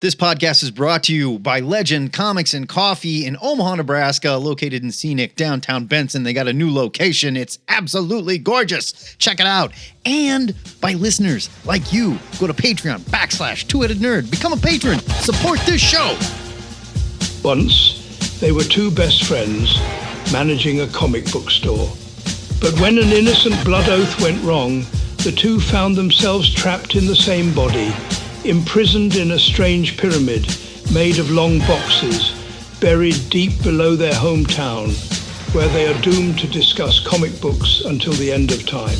This podcast is brought to you by Legend Comics and Coffee in Omaha, Nebraska, located in scenic downtown Benson. They got a new location. It's absolutely gorgeous. Check it out. And by listeners like you. Go to Patreon/Two-Headed Nerd. Become a patron. Support this show. Once, they were two best friends managing a comic book store. But when an innocent blood oath went wrong, the two found themselves trapped in the same body, imprisoned in a strange pyramid made of long boxes, buried deep below their hometown, where they are doomed to discuss comic books until the end of time.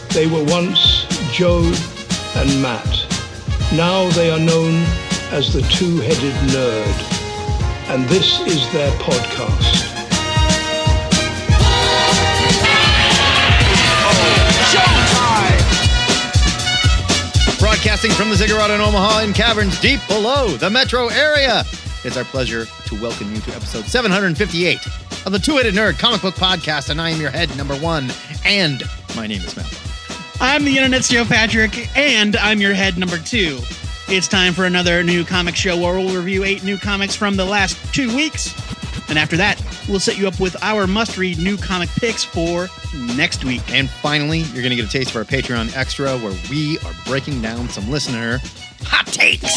They were once Joe and Matt. Now they are known as the Two-Headed Nerd. And this is their podcast. Broadcasting from the Ziggurat in Omaha in caverns deep below the metro area. It's our pleasure to welcome you to episode 758 of the Two-Headed Nerd comic book podcast, and I am your head number one, and my name is Matt. I'm the Internet's Joe Patrick, and I'm your head number two. It's time for another new comic show where we'll review 8 new comics from the last 2 weeks. And after that, we'll set you up with our must-read new comic picks for next week. And finally, you're going to get a taste of our Patreon Extra, where we are breaking down some listener hot takes.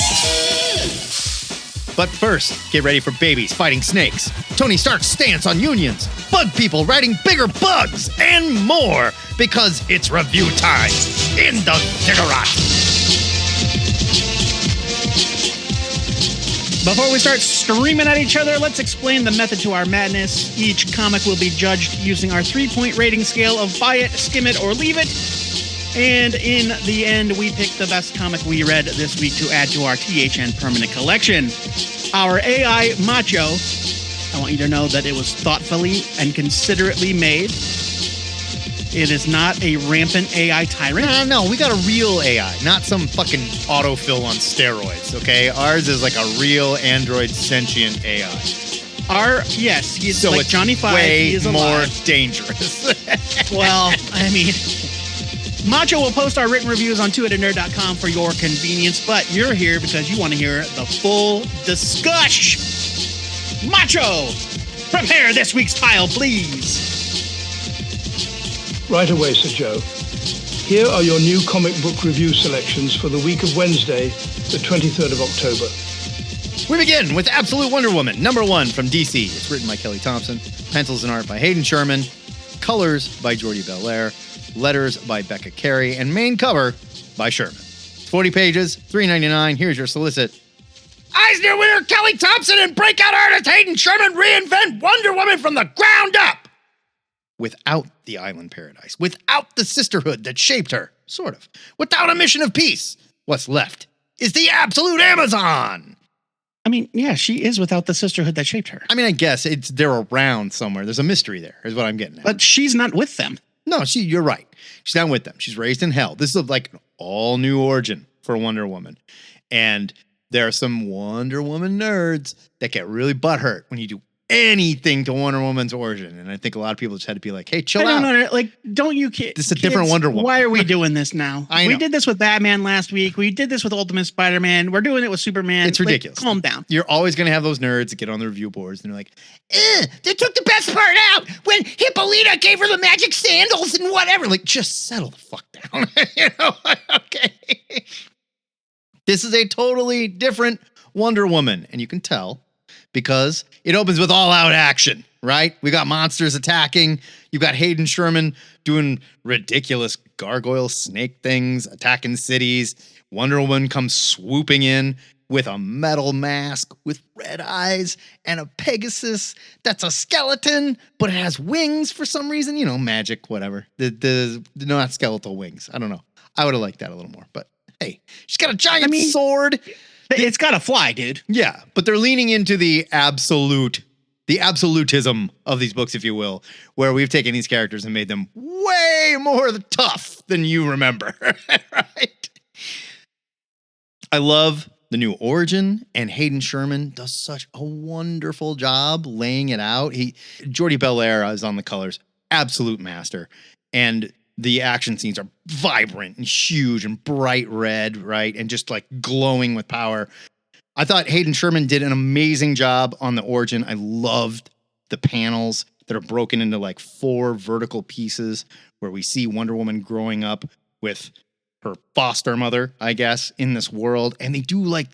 But first, get ready for babies fighting snakes, Tony Stark's stance on unions, bug people riding bigger bugs, and more, because it's review time in the Ziggurat. Before we start streaming at each other, let's explain the method to our madness. Each comic will be judged using our 3-point rating scale of buy it, skim it, or leave it. And in the end, we pick the best comic we read this week to add to our THN permanent collection. Our AI Macho, I want you to know that it was thoughtfully and considerately made. It is not a rampant AI tyrant. No, we got a real AI, not some fucking autofill on steroids, okay? Ours is like a real android sentient AI. Yes, he's so like Johnny Five. Way he is more alive. Dangerous. Well, I mean, Macho will post our written reviews on twoheadednerd.com for your convenience, but you're here because you want to hear the full discussion. Macho, prepare this week's pile, please. Right away, Sir Joe. Here are your new comic book review selections for the week of Wednesday, the 23rd of October. We begin with Absolute Wonder Woman, number 1 from DC. It's written by Kelly Thompson, pencils and art by Hayden Sherman, colors by Jordi Belair, letters by Becca Carey, and main cover by Sherman. 40 pages, $3.99. Here's your solicit. Eisner winner Kelly Thompson and breakout artist Hayden Sherman reinvent Wonder Woman from the ground up. Without the island paradise, without the sisterhood that shaped her, sort of, without a mission of peace, what's left is the absolute Amazon. I mean, yeah, she is without the sisterhood that shaped her. I mean, I guess they're around somewhere. There's a mystery there, is what I'm getting at. But she's not with them. No, you're right. She's not with them. She's raised in hell. This is like an all new origin for Wonder Woman. And there are some Wonder Woman nerds that get really butthurt when you do anything to Wonder Woman's origin, and I think a lot of people just had to be like, "Hey, chill out." Don't you kids? This is a different Wonder Woman. Why are we doing this now? I know. We did this with Batman last week. We did this with Ultimate Spider-Man. We're doing it with Superman. It's ridiculous. Calm down. You're always going to have those nerds that get on the review boards and they're like, they took the best part out when Hippolyta gave her the magic sandals and whatever. Like, just settle the fuck down. Okay. This is a totally different Wonder Woman, and you can tell because it opens with all-out action, right? We got monsters attacking. You got Hayden Sherman doing ridiculous gargoyle snake things, attacking cities. Wonder Woman comes swooping in with a metal mask with red eyes and a Pegasus that's a skeleton, but it has wings for some reason. You know, magic, whatever. Not skeletal wings. I don't know. I would have liked that a little more, but hey, she's got a giant sword. It's got to fly, dude. Yeah, but they're leaning into the absolutism of these books, if you will, where we've taken these characters and made them way more tough than you remember, right? I love the new origin, and Hayden Sherman does such a wonderful job laying it out. Jordi Belair is on the colors, absolute master, and the action scenes are vibrant and huge and bright red, right? And just like glowing with power. I thought Hayden Sherman did an amazing job on the origin. I loved the panels that are broken into like 4 vertical pieces where we see Wonder Woman growing up with her foster mother, I guess, in this world. And they do like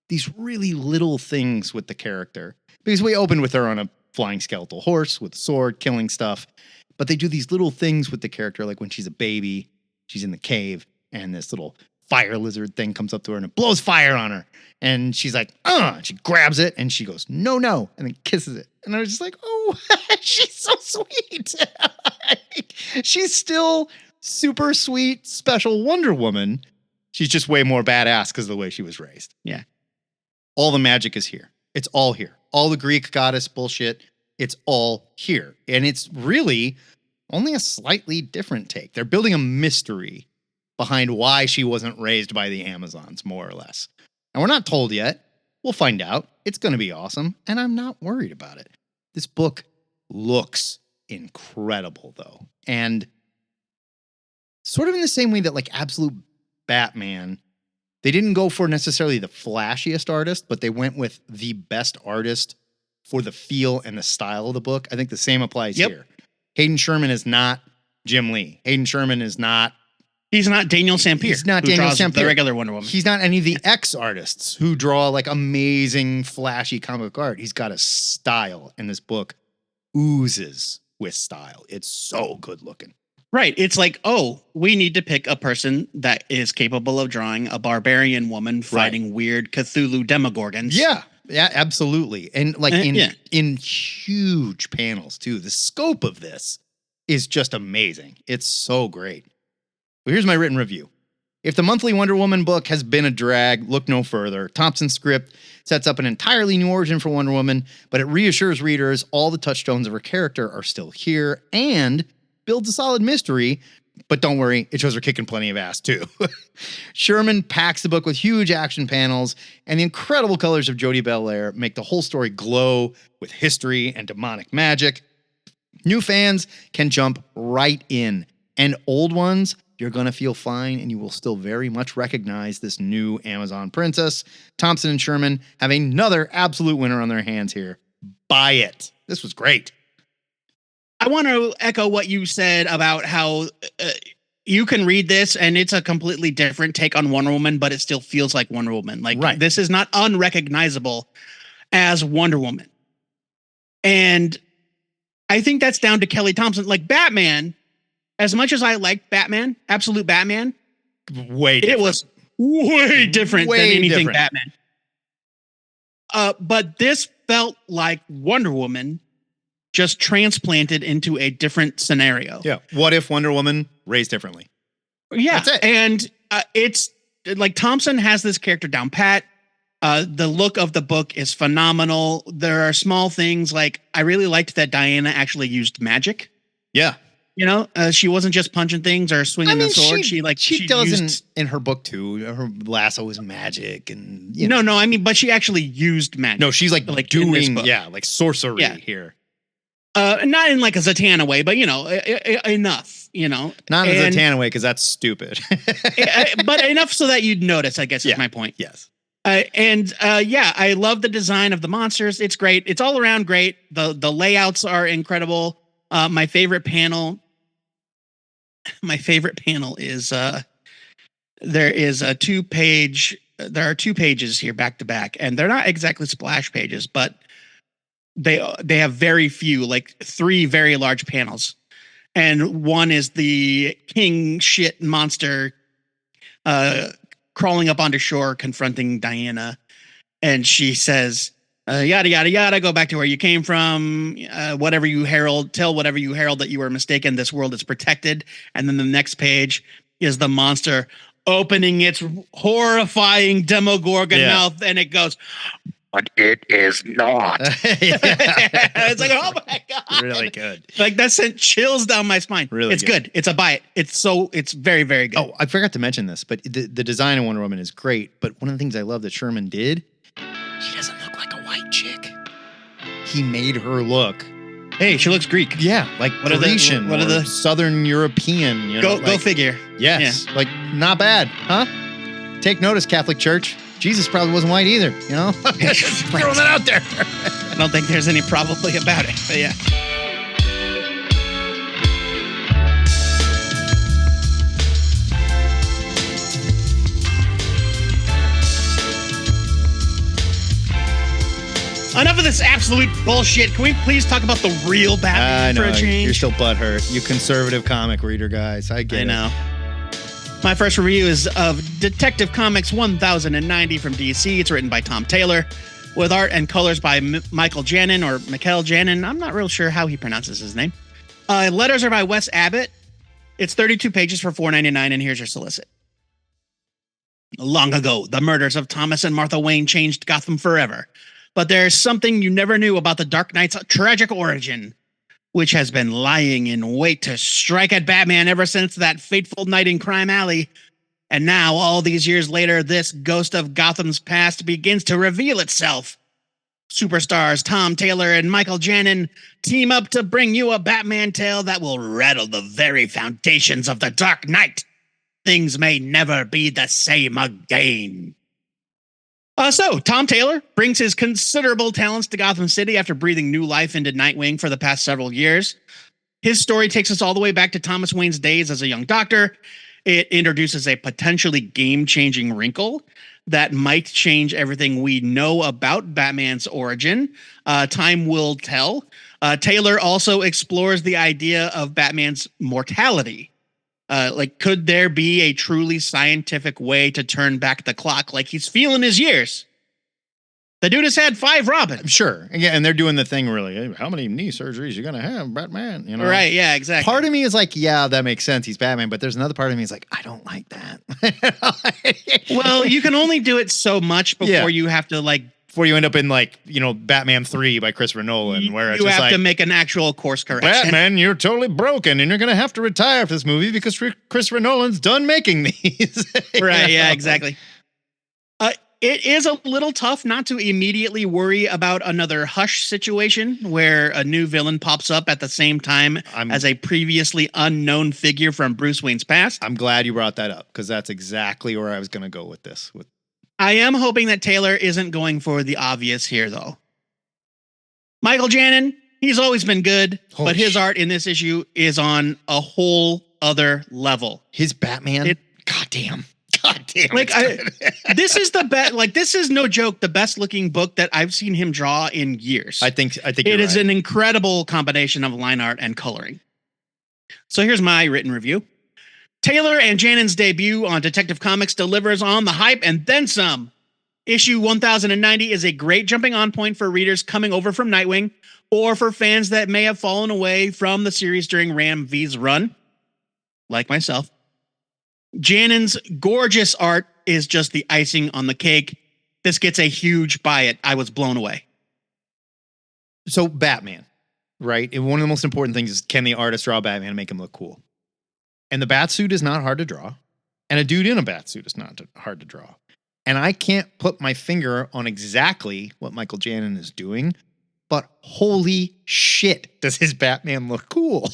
these really little things with the character, because we opened with her on a flying skeletal horse with a sword, killing stuff. But they do these little things with the character, like when she's a baby, she's in the cave, and this little fire lizard thing comes up to her and it blows fire on her. And she's like, she grabs it and she goes, no, and then kisses it. And I was just like, oh, she's so sweet. She's still super sweet, special Wonder Woman. She's just way more badass because of the way she was raised. Yeah. All the magic is here. It's all here. All the Greek goddess bullshit. It's all here. And it's really only a slightly different take. They're building a mystery behind why she wasn't raised by the Amazons, more or less. And we're not told yet. We'll find out. It's going to be awesome. And I'm not worried about it. This book looks incredible, though. And sort of in the same way that like Absolute Batman, they didn't go for necessarily the flashiest artist, but they went with the best artist for the feel and the style of the book. I think the same applies here. Hayden Sherman is not Jim Lee. Hayden Sherman is not... He's not Daniel Sampier. He's not Daniel Sampier. The regular Wonder Woman. He's not any of the X artists who draw like amazing, flashy comic art. He's got a style, and this book oozes with style. It's so good looking. Right. It's like, oh, we need to pick a person that is capable of drawing a barbarian woman fighting weird Cthulhu demogorgons. Yeah. Yeah, absolutely. And like in huge panels too. The scope of this is just amazing. It's so great. Well, here's my written review. If the monthly Wonder Woman book has been a drag, look no further. Thompson's script sets up an entirely new origin for Wonder Woman, but it reassures readers all the touchstones of her character are still here and builds a solid mystery. But don't worry, it shows her kicking plenty of ass too. Sherman packs the book with huge action panels, and the incredible colors of Jodie Belair make the whole story glow with history and demonic magic. New fans can jump right in, and old ones, you're going to feel fine, and you will still very much recognize this new Amazon princess. Thompson and Sherman have another absolute winner on their hands here. Buy it. This was great. I want to echo what you said about how you can read this and it's a completely different take on Wonder Woman, but it still feels like Wonder Woman. Like this is not unrecognizable as Wonder Woman. And I think that's down to Kelly Thompson. Like Batman, as much as I liked Batman, Absolute Batman, it was way different than anything Batman. But this felt like Wonder Woman just transplanted into a different scenario. Yeah. What if Wonder Woman raised differently? Yeah. That's it. And it's like Thompson has this character down pat. The look of the book is phenomenal. There are small things like I really liked that Diana actually used magic. Yeah. You know, she wasn't just punching things or swinging the sword. She doesn't in her book too. Her lasso is magic, and no. I mean, but she actually used magic. No, she's like doing like sorcery here. Not in like a Zatanna way, but enough. Not in a Zatanna way because that's stupid. But enough so that you'd notice. I guess is my point. Yes. I love the design of the monsters. It's great. It's all around great. The layouts are incredible. My favorite panel is there are 2 pages here back to back, and they're not exactly splash pages, but they have very few, like 3 very large panels. And one is the king shit monster crawling up onto shore, confronting Diana. And she says, yada, yada, yada, go back to where you came from. Whatever you herald, tell whatever you herald that you were mistaken. This world is protected. And then the next page is the monster opening its horrifying Demogorgon mouth. And it goes, but it is not. It's like, oh my God. Really good. Like that sent chills down my spine. Really it's good. It's a buy it. It's very, very good. Oh, I forgot to mention this, but the design of Wonder Woman is great. But one of the things I love that Sherman did, she doesn't look like a white chick. He made her look. Hey, she looks Greek. Yeah, like Grecian, what are the Southern European? Go figure. Yes, like not bad, huh? Take notice, Catholic Church. Jesus probably wasn't white either, you know? Just throwing that out there. I don't think there's any probably about it, but yeah. Enough of this absolute bullshit. Can we please talk about the real Batman for a change? You're still butthurt. You conservative comic reader guys. I get it. I know. My first review is of Detective Comics 1090 from DC. It's written by Tom Taylor with art and colors by Michael Janin or Michael Janin. I'm not real sure how he pronounces his name. Letters are by Wes Abbott. It's 32 pages for $4.99, and here's your solicit. Long ago, the murders of Thomas and Martha Wayne changed Gotham forever. But there's something you never knew about the Dark Knight's tragic origin, which has been lying in wait to strike at Batman ever since that fateful night in Crime Alley. And now, all these years later, this ghost of Gotham's past begins to reveal itself. Superstars Tom Taylor and Michael Janin team up to bring you a Batman tale that will rattle the very foundations of the Dark Knight. Things may never be the same again. So, Tom Taylor brings his considerable talents to Gotham City after breathing new life into Nightwing for the past several years. His story takes us all the way back to Thomas Wayne's days as a young doctor. It introduces a potentially game-changing wrinkle that might change everything we know about Batman's origin. Time will tell. Taylor also explores the idea of Batman's mortality. Could there be a truly scientific way to turn back the clock like he's feeling his years? The dude has had 5 Robins. Sure. Yeah, and they're doing the thing really. Hey, how many knee surgeries you going to have, Batman? You know? Right, yeah, exactly. Part of me is like, yeah, that makes sense. He's Batman. But there's another part of me is like, I don't like that. Well, you can only do it so much before you have to before you end up in Batman 3 by Christopher Nolan, where it's you just have to make an actual course correction. Batman, you're totally broken, and you're going to have to retire for this movie because Christopher Nolan's done making these. Right, yeah, exactly. It is a little tough not to immediately worry about another Hush situation where a new villain pops up at the same time as a previously unknown figure from Bruce Wayne's past. I'm glad you brought that up because that's exactly where I was going to go with this. I am hoping that Taylor isn't going for the obvious here, though. Michael Janin, he's always been good, but his art in this issue is on a whole other level. His Batman, goddamn. This is the best. This is no joke. The best looking book that I've seen him draw in years. I think it is an incredible combination of line art and coloring. So here's my written review. Taylor and Janin's debut on Detective Comics delivers on the hype and then some. Issue 1090 is a great jumping on point for readers coming over from Nightwing or for fans that may have fallen away from the series during Ram V's run, like myself. Janin's gorgeous art is just the icing on the cake. This gets a huge buy it. I was blown away. So Batman, right? And one of the most important things is, can the artist draw Batman and make him look cool? And the Batsuit is not hard to draw. And a dude in a Batsuit is not hard to draw. And I can't put my finger on exactly what Michael Janin is doing, but holy shit, does his Batman look cool.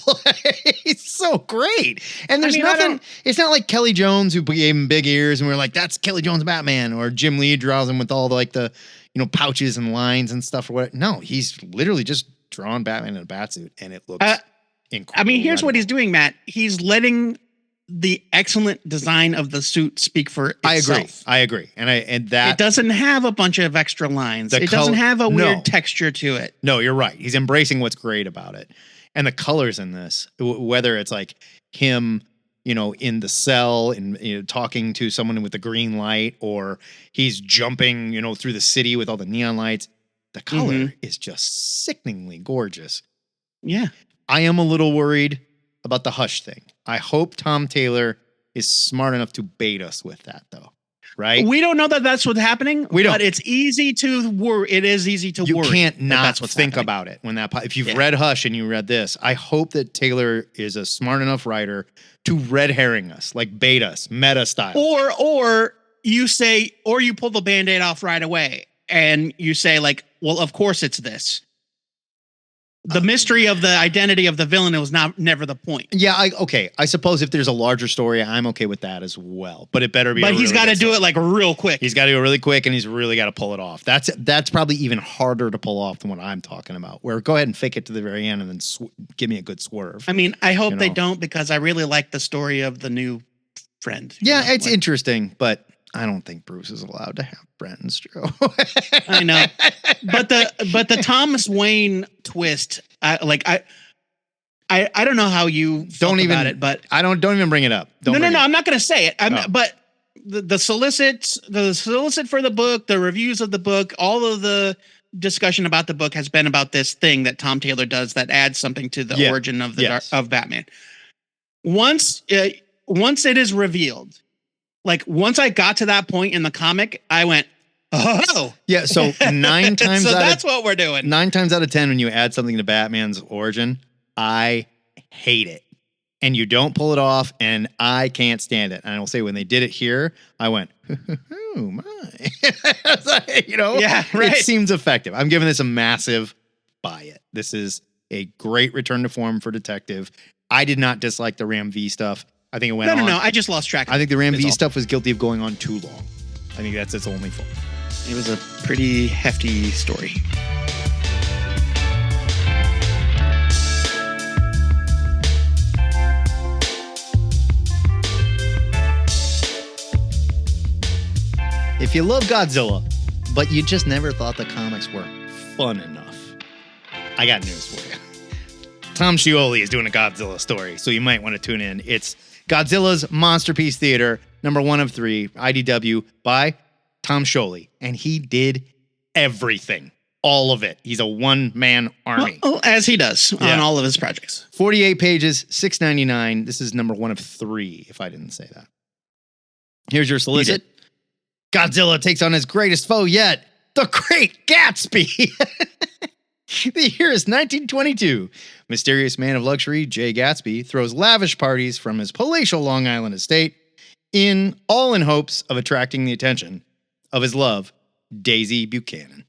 He's so great. And there's nothing, it's not like Kelly Jones who gave him big ears and we're like, that's Kelly Jones Batman, or Jim Lee draws him with all the pouches and lines and stuff or what. No, he's literally just drawn Batman in a Batsuit and it looks incredible. Here's what he's doing, Matt. He's letting the excellent design of the suit speak for itself. I agree. And that it doesn't have a bunch of extra lines. It doesn't have a weird texture to it. No, you're right. He's embracing what's great about it. And the colors in this, whether it's like him, in the cell and talking to someone with the green light, or he's jumping, through the city with all the neon lights, the color is just sickeningly gorgeous. Yeah. I am a little worried about the Hush thing. I hope Tom Taylor is smart enough to bait us with that, though. Right? We don't know that that's what's happening. We don't. But it's easy to worry. It is easy to worry. You can't not that's what's think happening. about it when that. If you've read Hush and you read this, I hope that Taylor is a smart enough writer to red herring us, like bait us, meta style. Or you say, or you pull the Band-Aid off right away, and you say, well, of course it's this. the mystery of the identity of the villain was never the point. Yeah, I suppose if there's a larger story, I'm okay with that as well. But it better be. But he's got to do it like real quick. He's got to do it really quick, and he's really got to pull it off. That's probably even harder to pull off than what I'm talking about. Where go ahead and fake it to the very end, and then give me a good swerve. I mean, I hope they don't, because I really like the story of the new friend. Yeah, it's interesting, but I don't think Bruce is allowed to have friends, Joe. I know, but the Thomas Wayne twist, I don't know how you felt about it, but don't even bring it up. No, I'm not going to say it. But the solicit for the book, the reviews of the book, all of the discussion about the book has been about this thing that Tom Taylor does that adds something to the origin of of Batman. Once it is revealed. Like, once I got to that point in the comic, I went, oh. Yeah, so 9 times that's what we're doing. 9 times out of 10, when you add something to Batman's origin, I hate it. And you don't pull it off, and I can't stand it. And I will say, when they did it here, I went, oh, my. Yeah, right. It seems effective. I'm giving this a massive buy it. This is a great return to form for Detective. I did not dislike the Ram V stuff. I think it went on. No. I just lost track of it. I think the Ram V stuff was guilty of going on too long. I think that's its only fault. It was a pretty hefty story. If you love Godzilla, but you just never thought the comics were fun enough, I got news for you. Tom Scioli is doing a Godzilla story, so you might want to tune in. It's Godzilla's Monsterpiece Theater, #1 of 3, IDW, by Tom Scioli. And he did everything. All of it. He's a one-man army. Well, as he does on all of his projects. 48 pages, $6.99. This is #1 of 3, if I didn't say that. Here's your solicit. Godzilla takes on his greatest foe yet, the Great Gatsby. The year is 1922. Mysterious man of luxury, Jay Gatsby, throws lavish parties from his palatial Long Island estate, all in hopes of attracting the attention of his love, Daisy Buchanan.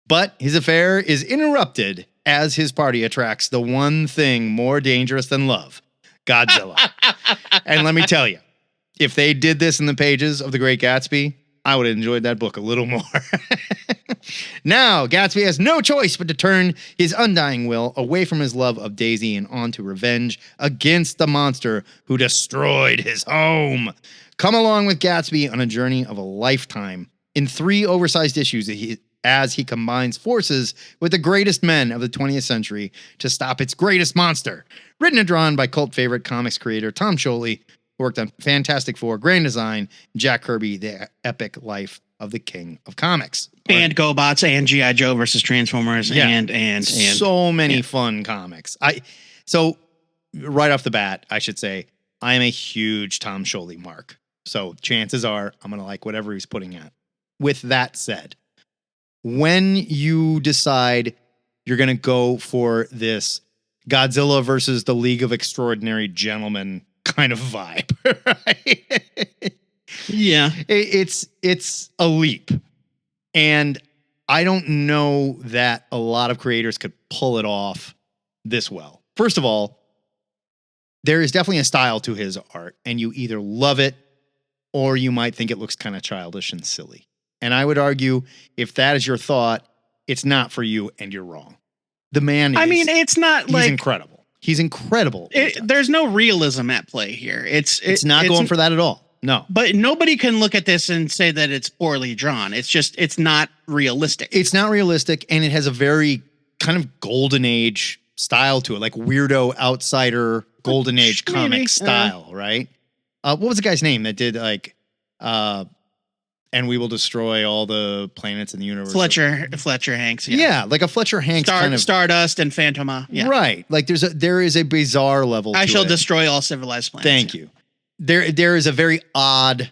But his affair is interrupted as his party attracts the one thing more dangerous than love, Godzilla. And let me tell you, if they did this in the pages of The Great Gatsby, I would have enjoyed that book a little more. Now, Gatsby has no choice but to turn his undying will away from his love of Daisy and on to revenge against the monster who destroyed his home. Come along with Gatsby on a journey of a lifetime in 3 oversized issues as he combines forces with the greatest men of the 20th century to stop its greatest monster. Written and drawn by cult favorite comics creator Tom Scioli, who worked on Fantastic Four, Grand Design, Jack Kirby, The Epic Life of the King of Comics. And GoBots and G.I. Joe versus Transformers and so many fun comics. So right off the bat, I should say, I am a huge Tom Scioli mark. So chances are I'm going to like whatever he's putting out. With that said, when you decide you're going to go for this Godzilla versus the League of Extraordinary Gentlemen kind of vibe, right? Yeah. It's a leap. And I don't know that a lot of creators could pull it off this well. First of all, there is definitely a style to his art, and you either love it or you might think it looks kind of childish and silly. And I would argue, if that is your thought, it's not for you and you're wrong. The man is... it's not he's incredible. He's incredible. There's no realism at play here. It's not going for that at all. No. But nobody can look at this and say that it's poorly drawn. It's not realistic. It's not realistic, and it has a very kind of golden age style to it, like weirdo outsider golden age comic style, right? What was the guy's name that did like and we will destroy all the planets in the universe? Fletcher Hanks. Yeah, like a Fletcher Hanks kind of Stardust and Phantoma. Yeah. Right. Like there is a bizarre level I to shall it. destroy all civilized planets. Thank you. There is a very odd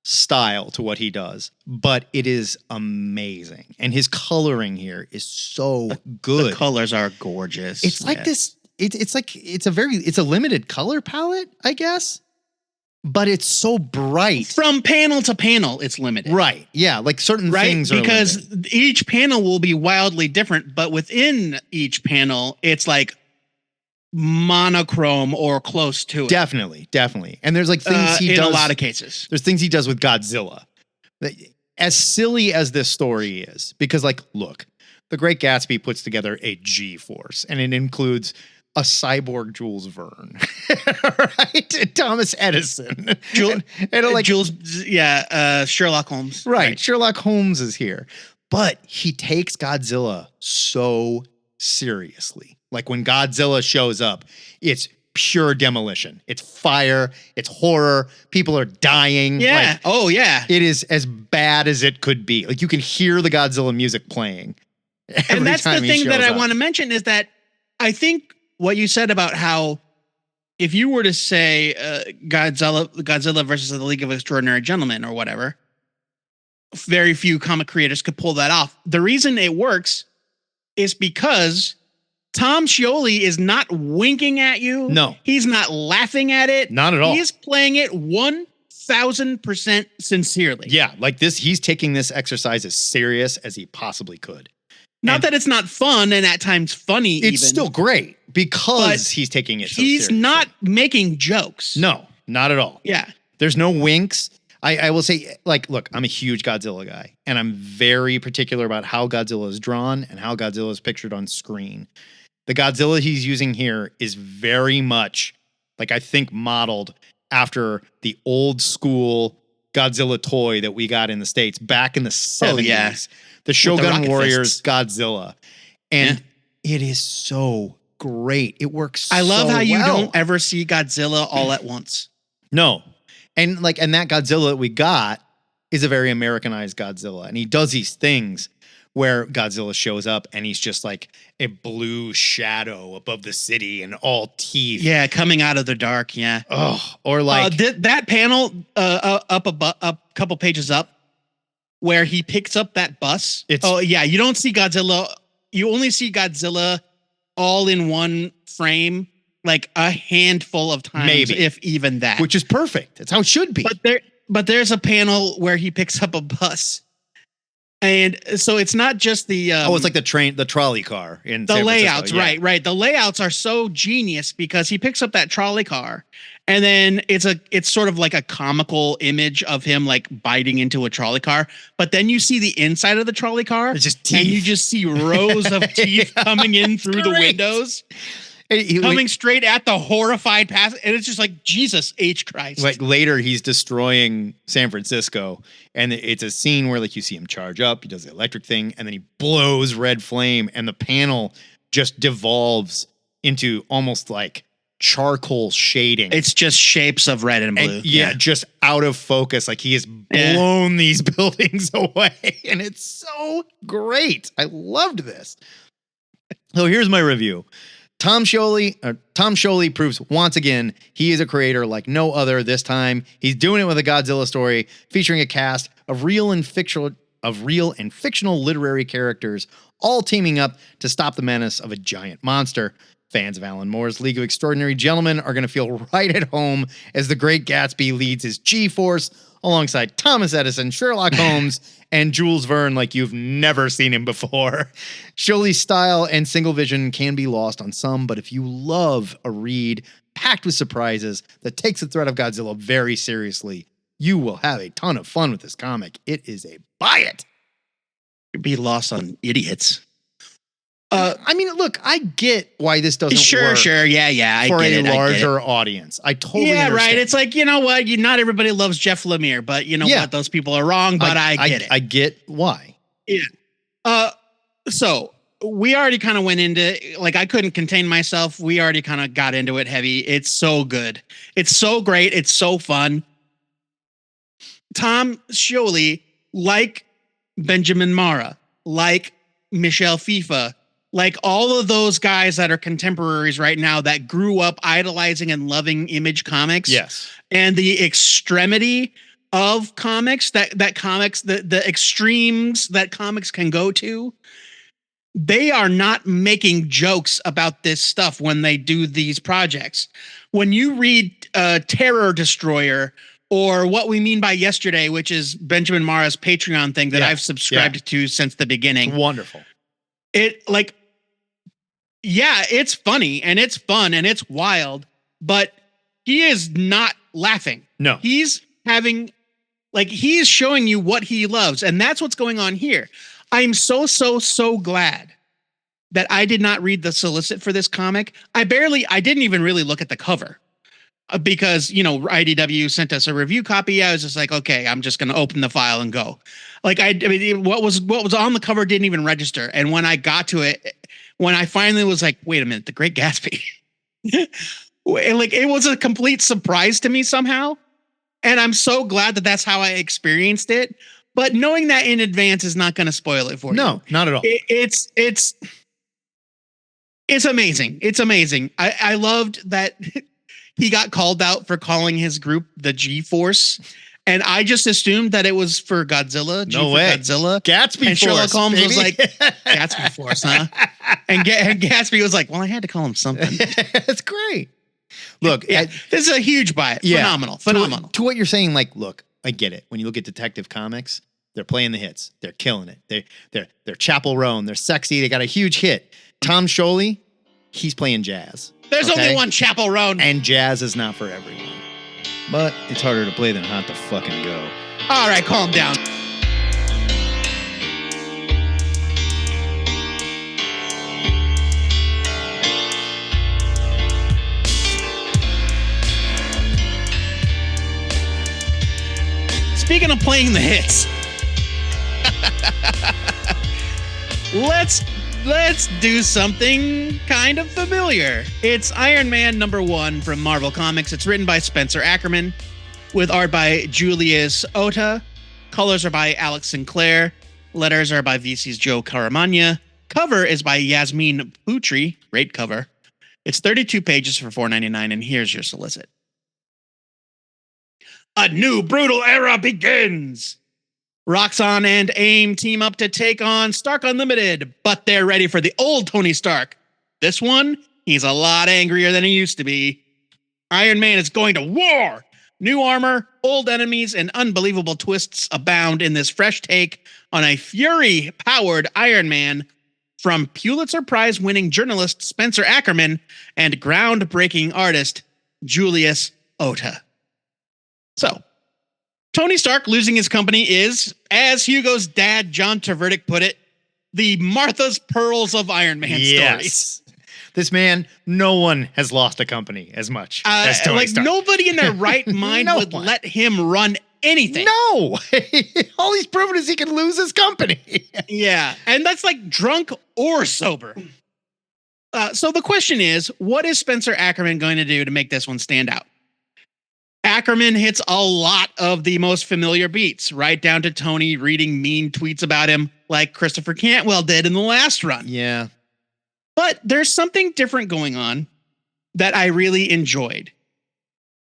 style to what he does, but it is amazing. And his coloring here is so good. The colors are gorgeous. It's like this. It's a limited color palette, I guess. but it's so bright. From panel to panel, it's limited. Right. Yeah. Like certain Right? things are Because limited. each panel will be wildly different, but within each panel, it's like monochrome or close to it. Definitely. And there's like things he in does a lot of cases. There's things he does with Godzilla. As silly as this story is, because like, look, The Great Gatsby puts together a G-force, and it includes a cyborg Jules Verne, right? And Thomas Edison, and like Sherlock Holmes, right? Sherlock Holmes is here, but he takes Godzilla so seriously. Like when Godzilla shows up, it's pure demolition. It's fire. It's horror. People are dying. Yeah. Like, oh yeah. it is as bad as it could be. Like you can hear the Godzilla music playing. And that's the thing that I want to mention is that I think what you said about how if you were to say Godzilla versus the League of Extraordinary Gentlemen or whatever, very few comic creators could pull that off. The reason it works is because Tom Scioli is not winking at you. No. He's not laughing at it. Not at all. He's playing it 1000% sincerely. Yeah, like this, he's taking this exercise as serious as he possibly could. Not that it's not fun and at times funny. It's still great because he's taking it so he's seriously. not making jokes. No, not at all. Yeah. There's no winks. I will say, like, look, I'm a huge Godzilla guy, and I'm very particular about how Godzilla is drawn and how Godzilla is pictured on screen. The Godzilla he's using here is very much, like, I think modeled after the old school Godzilla toy that we got in the States back in the 70s. Oh, yeah. The Shogun rocket Warriors fists. Godzilla. And it is so great. It works I love so how you well. don't ever see Godzilla all at once. No. And that Godzilla that we got is a very Americanized Godzilla. And he does these things where Godzilla shows up and he's just like a blue shadow above the city and all teeth. Yeah, coming out of the dark. Yeah. Oh, or like that panel up a couple pages up where he picks up that bus. You don't see Godzilla. You only see Godzilla all in one frame, like a handful of times, Maybe. if even that. which is perfect. It's how it should be. But there's a panel where he picks up a bus. And so it's not just the it's like the trolley car in the San layouts, Francisco. Yeah. right. The layouts are so genius because he picks up that trolley car and then it's sort of like a comical image of him like biting into a trolley car. But then you see the inside of the trolley car It's just teeth. and you just see rows of teeth coming in through the great. windows, coming straight at the horrified pass. And it's just like, Jesus H. Christ. Like later he's destroying San Francisco and it's a scene where like you see him charge up, he does the electric thing and then he blows red flame and the panel just devolves into almost like charcoal shading. It's just shapes of red and blue. And just out of focus. Like he has blown these buildings away and it's so great. I loved this. So here's my review. Tom Scioli proves once again he is a creator like no other. This time he's doing it with a Godzilla story featuring a cast of real and fictional literary characters all teaming up to stop the menace of a giant monster. Fans of Alan Moore's League of Extraordinary Gentlemen are going to feel right at home as the Great Gatsby leads his G-force alongside Thomas Edison, Sherlock Holmes, and Jules Verne like you've never seen him before. Scioli's style and single vision can be lost on some, but if you love a read packed with surprises that takes the threat of Godzilla very seriously, you will have a ton of fun with this comic. It is a buy it. You'd be lost on idiots. I mean, look, I get why this doesn't work. Sure. Yeah. I for get a it, larger audience. I totally understand. Right. It's like, you know what? Not everybody loves Jeff Lemire, but you know what? Those people are wrong, but I get it. I get why. Yeah. So we already kind of went into, like, I couldn't contain myself. We already kind of got into it heavy. It's so good. It's so great. It's so fun. Tom Scioli, like Benjamin Mara, like Michelle FIFA, like all of those guys that are contemporaries right now that grew up idolizing and loving Image Comics. Yes. And the extremity of comics the extremes that comics can go to. They are not making jokes about this stuff when they do these projects. When you read Terror Destroyer, or What We Mean by Yesterday, which is Benjamin Mara's Patreon thing that I've subscribed to since the beginning. Wonderful. It's funny and it's fun and it's wild, but he is not laughing. No. He's showing you what he loves, and that's what's going on here. I'm so glad that I did not read the solicit for this comic. I didn't even really look at the cover. Because, IDW sent us a review copy. I was just like, okay, I'm just going to open the file and go. Like, what was on the cover didn't even register. And when I got to it, when I finally was like, wait a minute, The Great Gatsby. It was a complete surprise to me somehow. And I'm so glad that that's how I experienced it. But knowing that in advance is not going to spoil it for you. No, not at all. It's amazing. It's amazing. I loved that he got called out for calling his group the G-Force. And I just assumed that it was for Godzilla. No way. Godzilla. Gatsby and Force, Sherlock Holmes baby. was like, Gatsby Force, huh? And Gatsby was like, well, I had to call him something. That's great. Look, this is a huge buy. Yeah. Phenomenal. To what you're saying, like, look, I get it. When you look at Detective Comics, they're playing the hits. They're killing it. They're Chapel Roan. They're sexy. They got a huge hit. Tom Scholey, he's playing jazz. There's only one Chapel Roan. And jazz is not for everyone. But it's harder to play than hot to fucking go. All right, calm down. Speaking of playing the hits, let's do something kind of familiar. It's Iron Man #1 from Marvel Comics. It's written by Spencer Ackerman, with art by Julius Ota. Colors are by Alex Sinclair. Letters are by VC's Joe Caramagna. Cover is by Yasmin Putri. Great cover. It's 32 pages for $4.99, and here's your solicit. A new brutal era begins. Roxxon and AIM team up to take on Stark Unlimited, but they're ready for the old Tony Stark. This one, he's a lot angrier than he used to be. Iron Man is going to war. New armor, old enemies, and unbelievable twists abound in this fresh take on a Fury-powered Iron Man from Pulitzer Prize-winning journalist Spencer Ackerman and groundbreaking artist Julius Ota. So, Tony Stark losing his company is, as Hugo's dad, John Tverdick, put it, the Martha's Pearls of Iron Man stories. This man, no one has lost a company as much as Tony Stark. Nobody in their right mind would let him run anything. No! All he's proven is he can lose his company. Yeah, and that's like drunk or sober. So the question is, what is Spencer Ackerman going to do to make this one stand out? Ackerman hits a lot of the most familiar beats, right down to Tony reading mean tweets about him like Christopher Cantwell did in the last run. Yeah. But there's something different going on that I really enjoyed.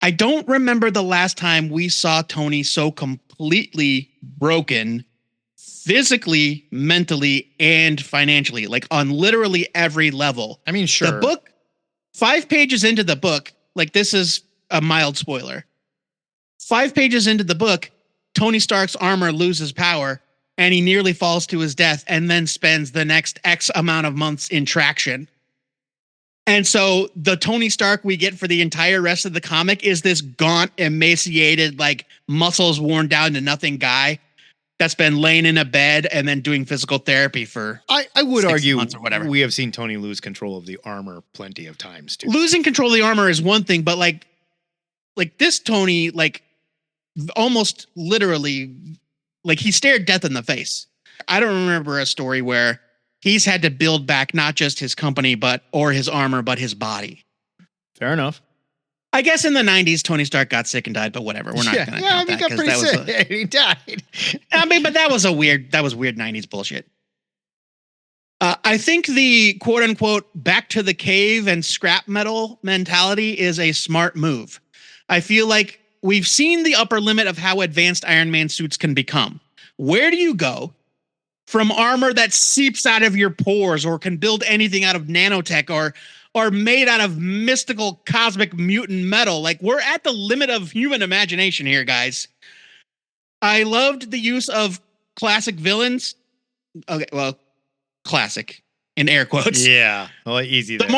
I don't remember the last time we saw Tony so completely broken physically, mentally, and financially, like on literally every level. I mean, sure. The book, 5 pages into the book, like this is a mild spoiler. 5 pages into the book, Tony Stark's armor loses power and he nearly falls to his death and then spends the next X amount of months in traction. And so the Tony Stark we get for the entire rest of the comic is this gaunt, emaciated, like muscles worn down to nothing guy that's been laying in a bed and then doing physical therapy for I would 6 argue months or whatever. We have seen Tony lose control of the armor plenty of times too. Losing control of the armor is one thing, but like this Tony, like almost literally, like he stared death in the face. I don't remember a story where he's had to build back not just his company, or his armor, but his body. Fair enough. I guess in the 90s, Tony Stark got sick and died, but whatever. We're not going to count that. He got pretty sick. He died. I mean, but that was weird 90s bullshit. I think the quote unquote back to the cave and scrap metal mentality is a smart move. I feel like we've seen the upper limit of how advanced Iron Man suits can become. Where do you go from armor that seeps out of your pores or can build anything out of nanotech are made out of mystical cosmic mutant metal. Like, we're at the limit of human imagination here, guys. I loved the use of classic villains. Okay, well, classic in air quotes. Yeah. Well, easy. Let's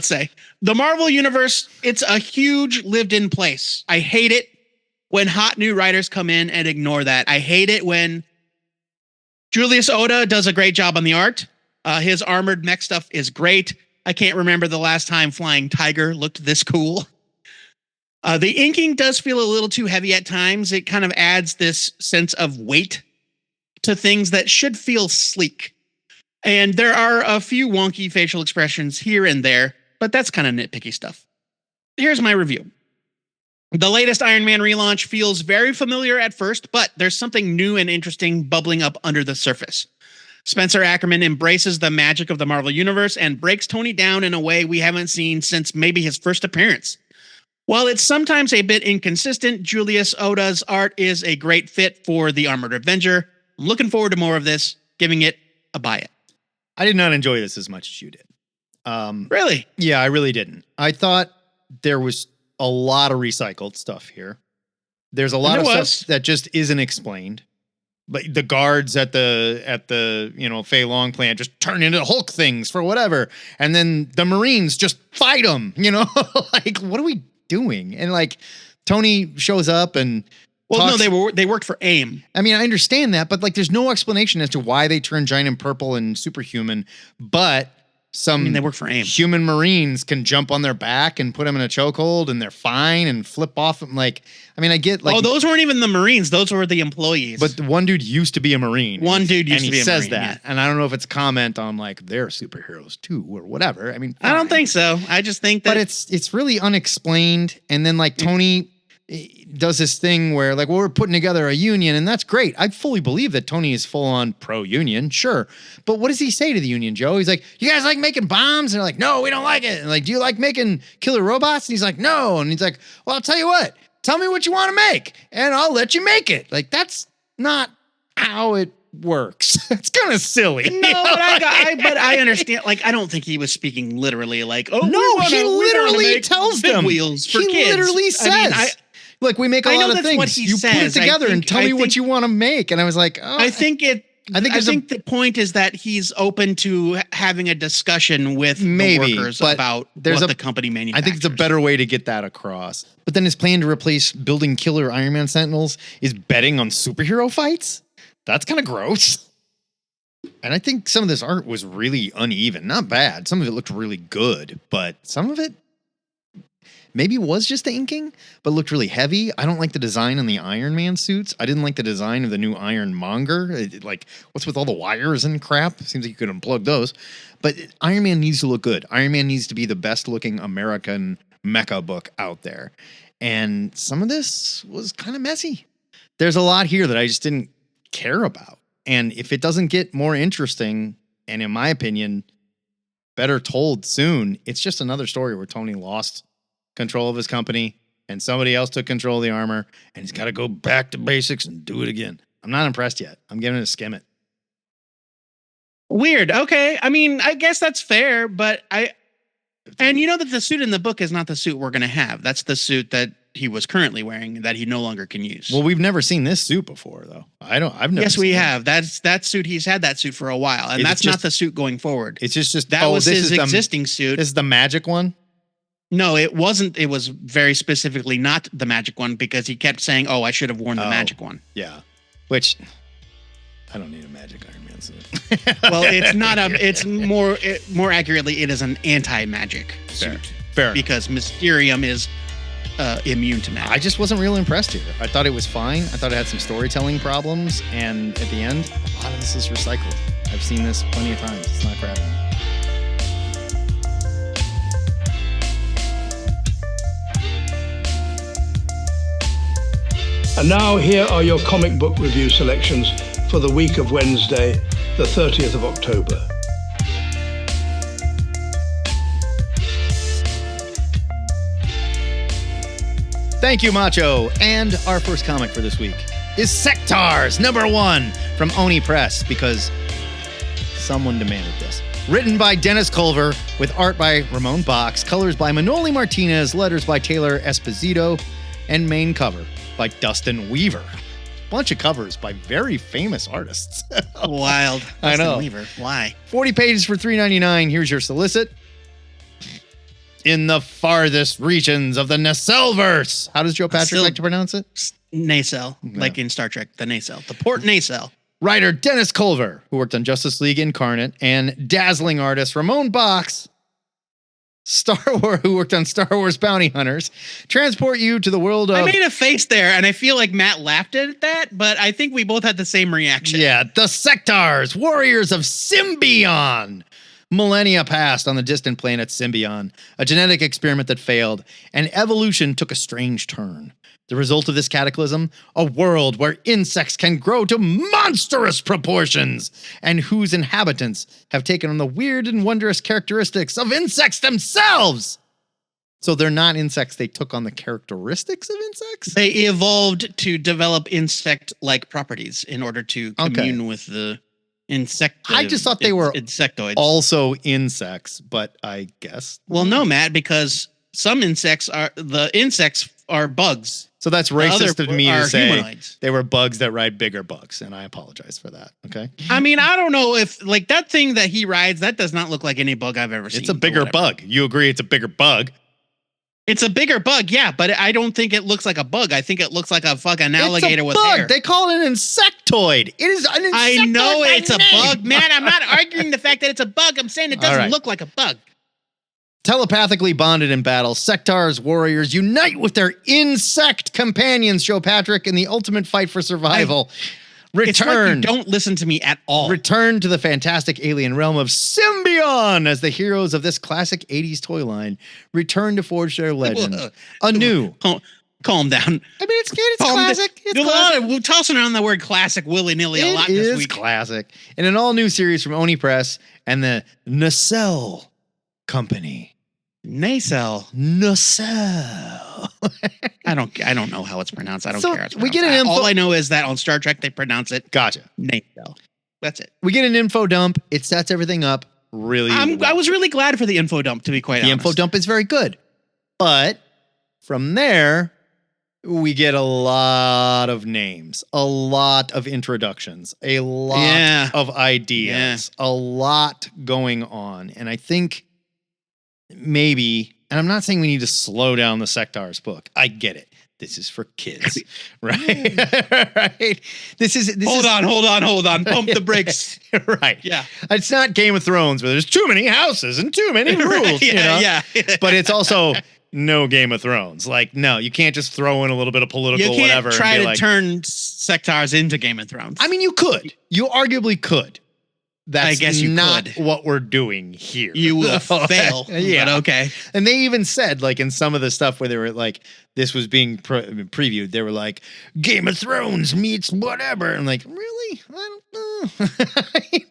say. The Marvel Universe, it's a huge lived-in place. I hate it when hot new writers come in and ignore that. I hate it when Julius Oda does a great job on the art. His armored mech stuff is great. I can't remember the last time Flying Tiger looked this cool. The inking does feel a little too heavy at times. It kind of adds this sense of weight to things that should feel sleek. And there are a few wonky facial expressions here and there, but that's kind of nitpicky stuff. Here's my review. The latest Iron Man relaunch feels very familiar at first, but there's something new and interesting bubbling up under the surface. Spencer Ackerman embraces the magic of the Marvel Universe and breaks Tony down in a way we haven't seen since maybe his first appearance. While it's sometimes a bit inconsistent, Julius Oda's art is a great fit for the Armored Avenger. I'm looking forward to more of this, giving it a buy it. I did not enjoy this as much as you did. Really? Yeah, I really didn't. I thought there was a lot of recycled stuff here. There's a lot of stuff that just isn't explained. But the guards at the Fei Long plant just turn into Hulk things for whatever, and then the Marines just fight them. Like, what are we doing? And like, Tony shows up and they worked for AIM. I mean, I understand that, but like, there's no explanation as to why they turn giant and purple and superhuman. But they work for AIM. Human Marines can jump on their back and put them in a chokehold, and they're fine and flip off them. Like, I mean, I get like, those weren't even the Marines; those were the employees. But the one dude used to be a Marine. And he says that, and I don't know if it's a comment on like they're superheroes too or whatever. I mean, I don't think so. I just think that, but it's really unexplained. And then like Tony does this thing where like, well, we're putting together a union, and that's great. I fully believe that Tony is full on pro-union, sure. But what does he say to the union, Joe? He's like, you guys like making bombs? And they're like, no, we don't like it. And like, do you like making killer robots? And he's like, no. And he's like, well, I'll tell you what, tell me what you want to make and I'll let you make it. Like, that's not how it works. It's kind of silly. No, but I understand. Like, I don't think he was speaking literally like, oh, no, he literally tells them wheels for kids. He literally says, look, we make a lot of things. You put it together and tell me what you want to make. And I was like, oh. I think the point is that he's open to having a discussion with the workers about what the company manufactures. I think it's a better way to get that across. But then his plan to replace building killer Iron Man Sentinels is betting on superhero fights? That's kind of gross. And I think some of this art was really uneven. Not bad. Some of it looked really good, but some of it maybe it was just the inking, but looked really heavy. I don't like the design on the Iron Man suits. I didn't like the design of the new Ironmonger. Like, what's with all the wires and crap? Seems like you could unplug those. But Iron Man needs to look good. Iron Man needs to be the best looking American mecha book out there. And some of this was kind of messy. There's a lot here that I just didn't care about. And if it doesn't get more interesting, and in my opinion, better told soon, it's just another story where Tony lost control of his company and somebody else took control of the armor, and he's got to go back to basics and do it again. I'm not impressed yet. I'm giving it a skim it. Weird. Okay. I mean, I guess that's fair, but and you know that the suit in the book is not the suit we're going to have. That's the suit that he was currently wearing that he no longer can use. Well, we've never seen this suit before though. I've never. Yes, we have. That's that suit. He's had that suit for a while, and that's not the suit going forward. It's just that was his existing suit. This is the magic one. No, it wasn't. It was very specifically not the magic one because he kept saying, "Oh, I should have worn the magic one." Yeah, which I don't need a magic Iron Man suit. Well, it's not a. It's more accurately, it is an anti-magic suit. Fair. Because Mysterium is immune to magic. I just wasn't real impressed here. I thought it was fine. I thought it had some storytelling problems, and at the end, a lot of this is recycled. I've seen this plenty of times. It's not grabbing me. And now here are your comic book review selections for the week of Wednesday, the 30th of October. Thank you, Macho. And our first comic for this week is Sectaurs #1 from Oni Press, because someone demanded this. Written by Dennis Culver, with art by Ramon Box, colors by Manoli Martinez, letters by Taylor Esposito, and main cover by Dustin Weaver. Bunch of covers by very famous artists. Wild. I know. Dustin Weaver. Why? 40 pages for $3.99. Here's your solicit. In the farthest regions of the Nacelverse. How does Joe Patrick like to pronounce it? Nacelle, like in Star Trek, the nacelle, the port nacelle. Writer Dennis Culver, who worked on Justice League Incarnate, and dazzling artist Ramon Box, who worked on Star Wars Bounty Hunters, transport you to the world of... I made a face there, and I feel like Matt laughed at that, but I think we both had the same reaction. Yeah, the Sectaurs, warriors of Symbion. Millennia passed on the distant planet Symbion, a genetic experiment that failed, and evolution took a strange turn. The result of this cataclysm, a world where insects can grow to monstrous proportions, and whose inhabitants have taken on the weird and wondrous characteristics of insects themselves. So they're not insects, they took on the characteristics of insects? They evolved to develop insect-like properties in order to commune with the insect. I just thought they were insectoids. Also insects, but I guess. Well, no, Matt, because some insects are bugs. So that's racist of me to say humanoids. They were bugs that ride bigger bugs, and I apologize for that, okay? I mean, I don't know if, like, that thing that he rides, that does not look like any bug I've ever seen. It's a bigger bug. You agree it's a bigger bug? It's a bigger bug, yeah, but I don't think it looks like a bug. I think it looks like a fucking alligator with hair. They call it an insectoid. It is an insectoid. I know it's a bug, man. I'm not arguing the fact that it's a bug. I'm saying it doesn't look like a bug. Telepathically bonded in battle, Sectaurs warriors unite with their insect companions, Joe Patrick, in the ultimate fight for survival. It's like you don't listen to me at all. Return to the fantastic alien realm of Symbion as the heroes of this classic 80s toy line return to forge their legend anew. Calm down. I mean, it's classic. It's classic. We're tossing around the word classic willy-nilly a lot this week. It is classic. In an all-new series from Oni Press and the Nacelle Company. Nacelle. I don't know how it's pronounced. I don't care. We get an info. All I know is that on Star Trek they pronounce it. Gotcha. Nacelle. That's it. We get an info dump. It sets everything up really well. I was really glad for the info dump, to be quite honest. The info dump is very good. But from there, we get a lot of names, a lot of introductions, a lot of ideas, a lot going on. And I think maybe, and I'm not saying we need to slow down the Sectaurs book. I get it. This is for kids, right? Right. Hold on. Pump the brakes. Right. Yeah. It's not Game of Thrones where there's too many houses and too many rules. Yeah. But it's also no Game of Thrones. Like, no, you can't just throw in a little bit of political whatever. You can't try to turn Sectaurs into Game of Thrones. I mean, you could. You arguably could. That's I guess you not could. What we're doing here. You will fail. Yeah. But okay. And they even said, like, in some of the stuff where they were like, this was being previewed, they were like, Game of Thrones meets whatever. And like, really? I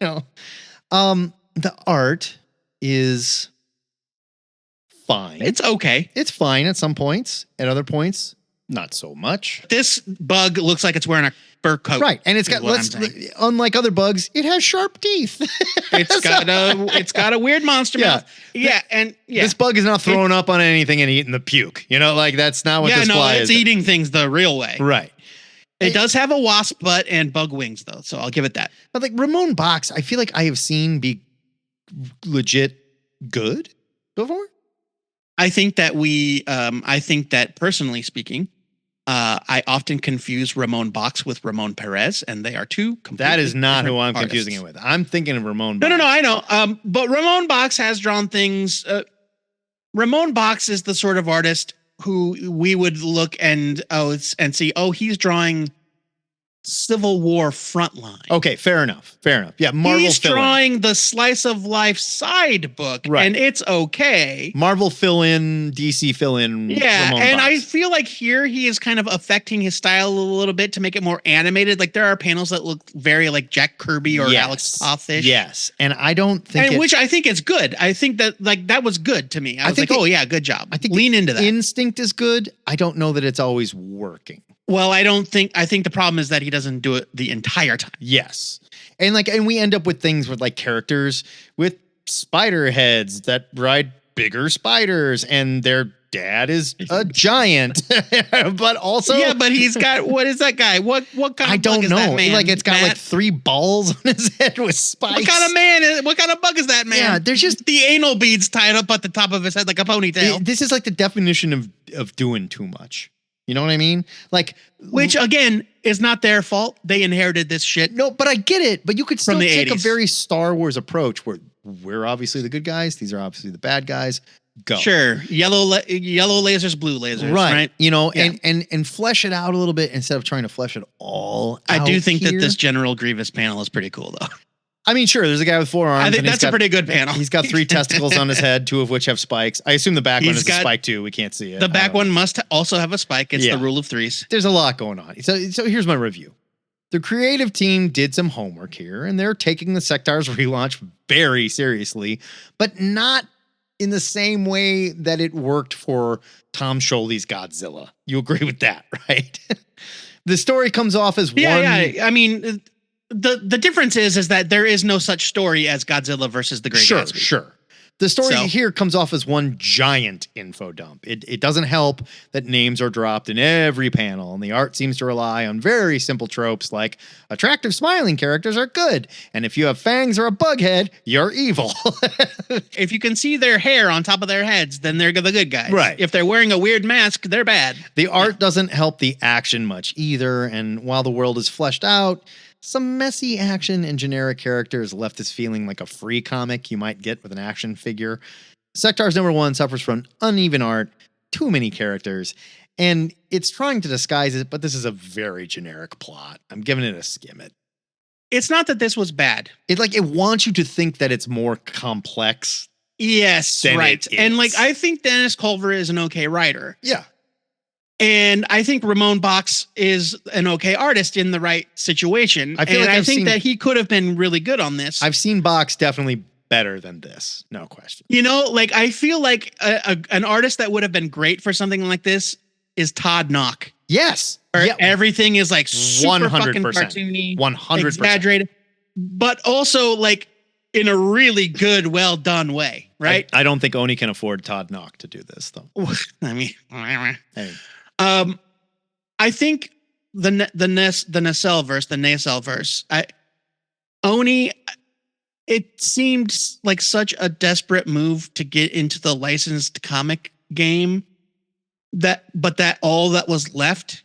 don't know. The art is fine. It's okay. It's fine at some points. At other points, not so much. This bug looks like it's wearing a fur coat. Right. And it's got, unlike other bugs, it has sharp teeth. It's got a weird monster mouth. Yeah. This bug is not throwing up on anything and eating the puke. You know, like that's not what this fly is. It's eating things the real way. Right. It does have a wasp butt and bug wings though. So I'll give it that. But like Ramon Box, I feel like I have seen be legit good before. I think that personally speaking, I often confuse Ramon Box with Ramon Perez, and they are two completely That is not who I'm artists. confusing it with. I'm thinking of Ramon Box. No, I know. But Ramon Box has drawn things. Ramon Box is the sort of artist who we would look and see, he's drawing Civil War frontline. Okay, fair enough. Yeah, Marvel He's drawing the slice of life side book, and it's okay. Marvel fill in, DC fill in. Yeah, Ramon and Box. I feel like here he is kind of affecting his style a little bit to make it more animated. Like there are panels that look very like Jack Kirby or Alex Toth-ish. Yes, and I don't think, which I think is good. I think that that was good to me. I was like, good job. I think lean into that. Instinct is good. I don't know that it's always working. Well, I think the problem is that he doesn't do it the entire time. Yes. And we end up with things with like characters with spider heads that ride bigger spiders, and their dad is a giant. But also, yeah, but he's got, what is that guy? What kind of I don't bug is know. that man? Like it's got Matt? like 3 balls on his head with spikes. What kind of man is, what kind of bug is that, man? Yeah, there's just the anal beads tied up at the top of his head like a ponytail. This is like the definition of doing too much. You know what I mean? Like, which again is not their fault. They inherited this shit. No, but I get it. But you could still From the take 80s. a very Star Wars approach where we're obviously the good guys. These are obviously the bad guys. Go. Sure. Yellow lasers, blue lasers. Right. You know, Yeah. and flesh it out a little bit instead of trying to flesh it all I out do think here. that this General Grievous panel is pretty cool, though. I mean, sure, there's a guy with 4 arms. I think and he's that's a got- pretty good panel. He's got 3 testicles on his head, 2 of which have spikes. I assume the back one He's is a got- spike too. We can't see it. The back I don't know. one must also have a spike. It's Yeah. the rule of 3s. There's a lot going on. So here's my review. The creative team did some homework here, and they're taking the Sectaurs relaunch very seriously, but not in the same way that it worked for Tom Scholey's Godzilla. You agree with that, right? The story comes off as one. Yeah. I mean, the difference is that there is no such story as Godzilla versus the Great Gatsby. Sure. The story So- here comes off as one giant info dump. It doesn't help that names are dropped in every panel, and the art seems to rely on very simple tropes like attractive smiling characters are good, and if you have fangs or a bug head, you're evil. If you can see their hair on top of their heads, then they're the good guys. Right. If they're wearing a weird mask, they're bad. The art doesn't help the action much either, and while the world is fleshed out, some messy action and generic characters left this feeling like a free comic you might get with an action figure. Sectaurs #1 suffers from uneven art, too many characters, and it's trying to disguise it, but this is a very generic plot. I'm giving it a skim it. It's not that this was bad. It wants you to think that it's more complex. Yes, Then right. it And is. I think Dennis Culver is an okay writer. Yeah. And I think Ramon Box is an okay artist in the right situation. I feel like I I've think seen- that he could have been really good on this. I've seen Box definitely better than this. No question. I feel like an artist that would have been great for something like this is Todd Knock. Yes. Where Yeah. everything is like super fucking 100%. cartoony, 100%. exaggerated, but also like in a really good, well done way, right? I don't think Oni can afford Todd Knock to do this, though. I mean, Hey. I think the nacelle verse, Oni, it seemed like such a desperate move to get into the licensed comic game that all that was left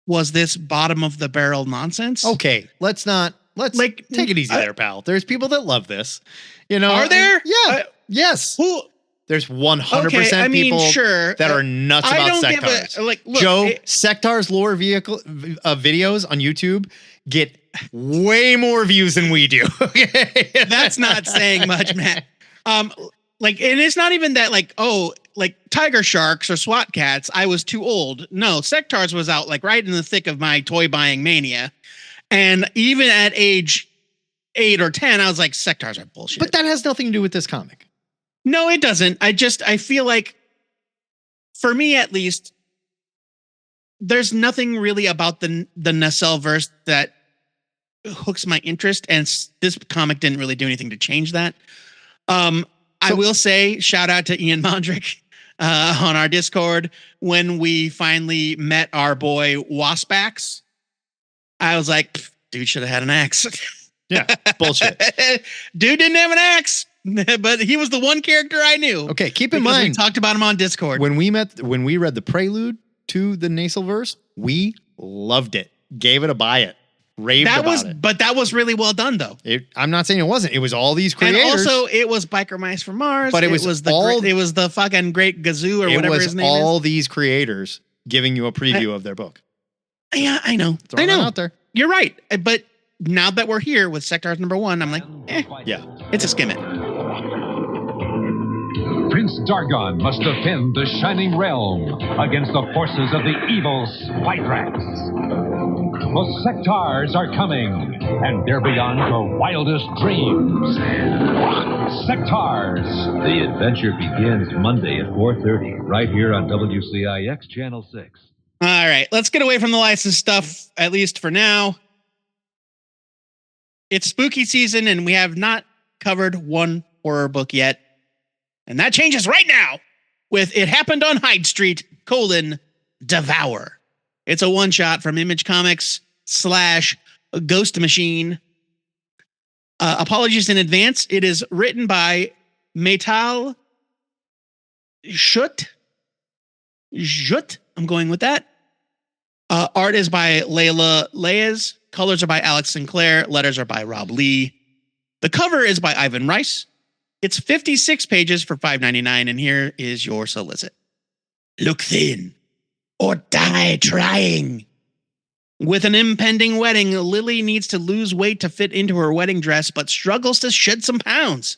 was this bottom of the barrel nonsense. Okay, let's take it easy there, pal. There's people that love this. You know, Are there? Yeah. Yes. Who? There's 100% Okay, I mean, people sure. that are nuts I about don't Sectaurs. give a look. Joe, Sectaurs lore vehicle videos on YouTube get way more views than we do. Okay? That's not saying much, Matt. And it's not even that like Tiger Sharks or SWAT Cats. I was too old. No, Sectaurs was out like right in the thick of my toy buying mania, and even at age 8 or 10, I was like, Sectaurs are bullshit. But that has nothing to do with this comic. No, it doesn't. I feel like, for me at least, there's nothing really about the nacelle verse that hooks my interest, and this comic didn't really do anything to change that. I will say, shout out to Ian Mondrick on our Discord when we finally met our boy Waspax. I was like, dude should have had an axe. Yeah, bullshit. Dude didn't have an axe, but he was the one character I knew. Okay, keep in Because we mind, talked about him on Discord. when we read the prelude to the Nasal verse, we loved it. Gave it a buy it. Raved about it. But that was really well done, though. I'm not saying it wasn't. It was all these creators. And also, it was Biker Mice from Mars. But it was the fucking Great Gazoo or whatever his name all is. these creators giving you a preview of their book. Yeah, I know. Throwing it out there. You're right. But now that we're here with Sectaurs #1, I'm like, Yeah. it's a skim it. Prince Dargon must defend the Shining Realm against the forces of the evil Spidrax. The Sectaurs are coming, and they're beyond your wildest dreams. Sectaurs! The adventure begins Monday at 4:30, right here on WCIX Channel 6. All right, let's get away from the licensed stuff, at least for now. It's spooky season, and we have not covered one horror book yet. And that changes right now with It Happened on Hyde Street, Devour. It's a one-shot from Image Comics / Ghost Machine. Apologies in advance. It is written by Metal Shut. I'm going with that. Art is by Layla Leyes. Colors are by Alex Sinclair. Letters are by Rob Lee. The cover is by Ivan Rice. It's 56 pages for $5.99, and here is your solicit. Look thin or die trying. With an impending wedding, Lily needs to lose weight to fit into her wedding dress, but struggles to shed some pounds.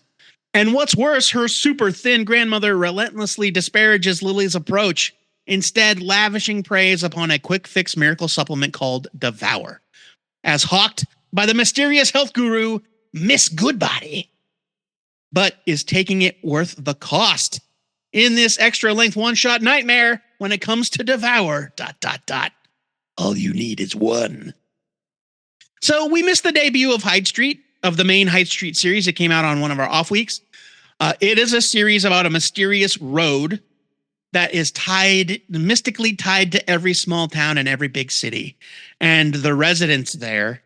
And what's worse, her super thin grandmother relentlessly disparages Lily's approach, instead lavishing praise upon a quick fix miracle supplement called Devour, as hawked by the mysterious health guru, Miss Goodbody. But is taking it worth the cost in this extra length one-shot nightmare when it comes to Devour, ... All you need is one. So we missed the debut of Hyde Street, of the main Hyde Street series. It came out on one of our off weeks. It is a series about a mysterious road that is mystically tied to every small town and every big city, and the residents there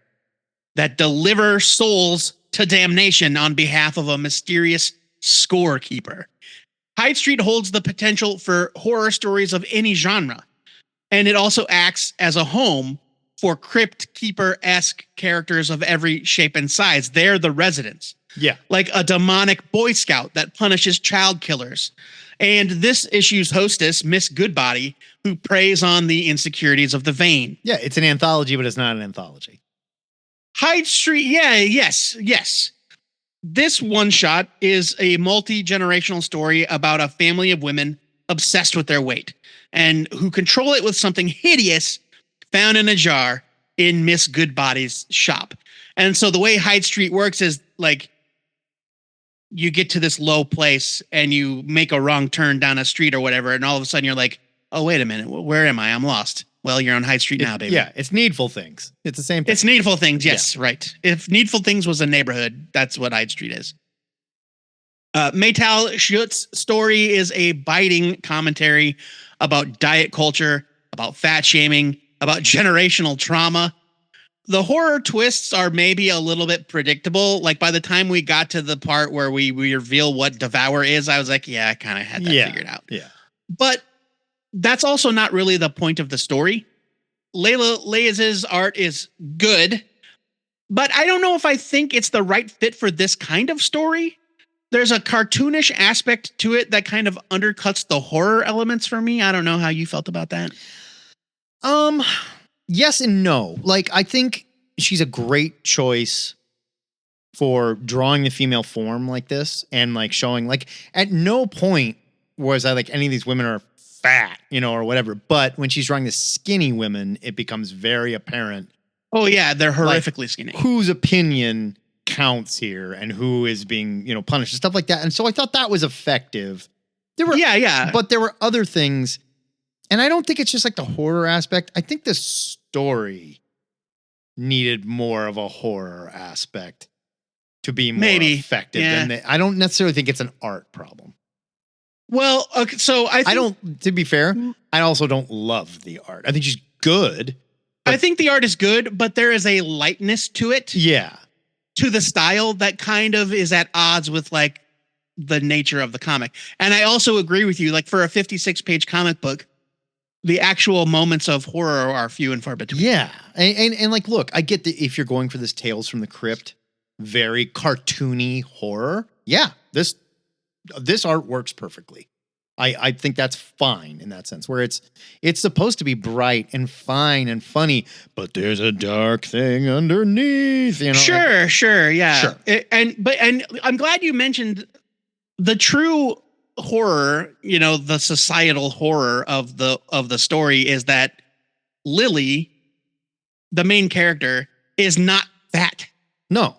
that deliver souls to damnation on behalf of a mysterious scorekeeper. Hyde Street holds the potential for horror stories of any genre, and it also acts as a home for Crypt Keeper-esque characters of every shape and size. They're the residents. Yeah. Like a demonic Boy Scout that punishes child killers. And this issue's hostess, Miss Goodbody, who preys on the insecurities of the vain. Yeah, it's an anthology, but it's not an anthology. Hyde Street, yes. This one-shot is a multi-generational story about a family of women obsessed with their weight and who control it with something hideous found in a jar in Miss Goodbody's shop. And so the way Hyde Street works is like you get to this low place and you make a wrong turn down a street or whatever, and all of a sudden you're like, oh, wait a minute, where am I? I'm lost. Well, you're on Hyde Street now, baby. Yeah, it's Needful Things. It's the same thing. It's Needful Things, yes, right. If Needful Things was a neighborhood, that's what Hyde Street is. Metal Schutz's story is a biting commentary about diet culture, about fat shaming, about generational trauma. The horror twists are maybe a little bit predictable. Like by the time we got to the part where we reveal what Devour is, I was like, yeah, I kind of had that figured out. Yeah. But that's also not really the point of the story. Layla Leyes' art is good, but I don't know if I think it's the right fit for this kind of story. There's a cartoonish aspect to it that kind of undercuts the horror elements for me. I don't know how you felt about that. Yes and no. Like, I think she's a great choice for drawing the female form like this and like showing, like, at no point was I like any of these women are fat, or whatever. But when she's drawing the skinny women, it becomes very apparent. Oh yeah, they're horrifically skinny. Whose opinion counts here and who is being, punished and stuff like that. And so I thought that was effective. There were, but there were other things. And I don't think it's just like the horror aspect. I think the story needed more of a horror aspect to be more effective. Yeah. I don't necessarily think it's an art problem. Well, okay, so to be fair, I also don't love the art. I think she's good. I think the art is good, but there is a lightness to it. Yeah. To the style that kind of is at odds with like the nature of the comic. And I also agree with you, like for a 56-page comic book, the actual moments of horror are few and far between. Yeah. And like, look, I get that if you're going for this Tales from the Crypt, very cartoony horror. Yeah. This art works perfectly. I think that's fine in that sense, where it's supposed to be bright and fine and funny, but there's a dark thing underneath, Sure, yeah. Sure. And I'm glad you mentioned the true horror, the societal horror of the story is that Lily, the main character, is not fat. No.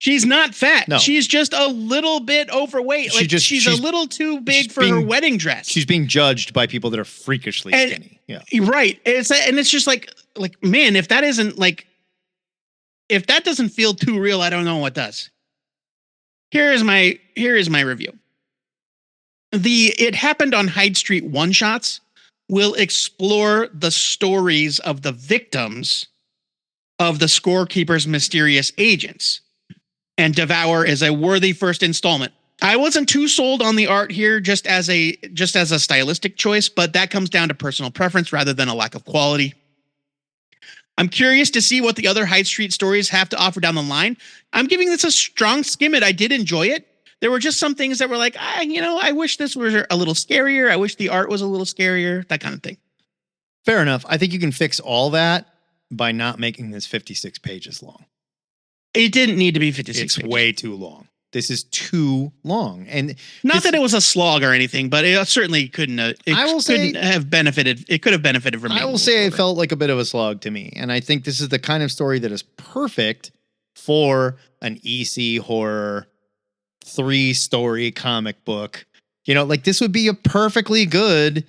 She's not fat. No. She's just a little bit overweight. She's a little too big for her wedding dress. She's being judged by people that are freakishly skinny. Yeah. Right. It's just like, man, if that doesn't feel too real, I don't know what does. Here is my review. The It Happened on Hyde Street one-shots will explore the stories of the victims of the scorekeeper's mysterious agents. And Devour is a worthy first installment. I wasn't too sold on the art here just as a stylistic choice, but that comes down to personal preference rather than a lack of quality. I'm curious to see what the other Hyde Street stories have to offer down the line. I'm giving this a strong skim it. I did enjoy it. There were just some things that were like, I wish this was a little scarier. I wish the art was a little scarier, that kind of thing. Fair enough. I think you can fix all that by not making this 56 pages long. It didn't need to be 56 pages. It's way too long. This is too long. And not that it was a slog or anything, but it certainly couldn't have benefited. It could have benefited from. I will say it felt like a bit of a slog to me. And I think this is the kind of story that is perfect for an EC horror 3-story comic book. Like this would be a perfectly good,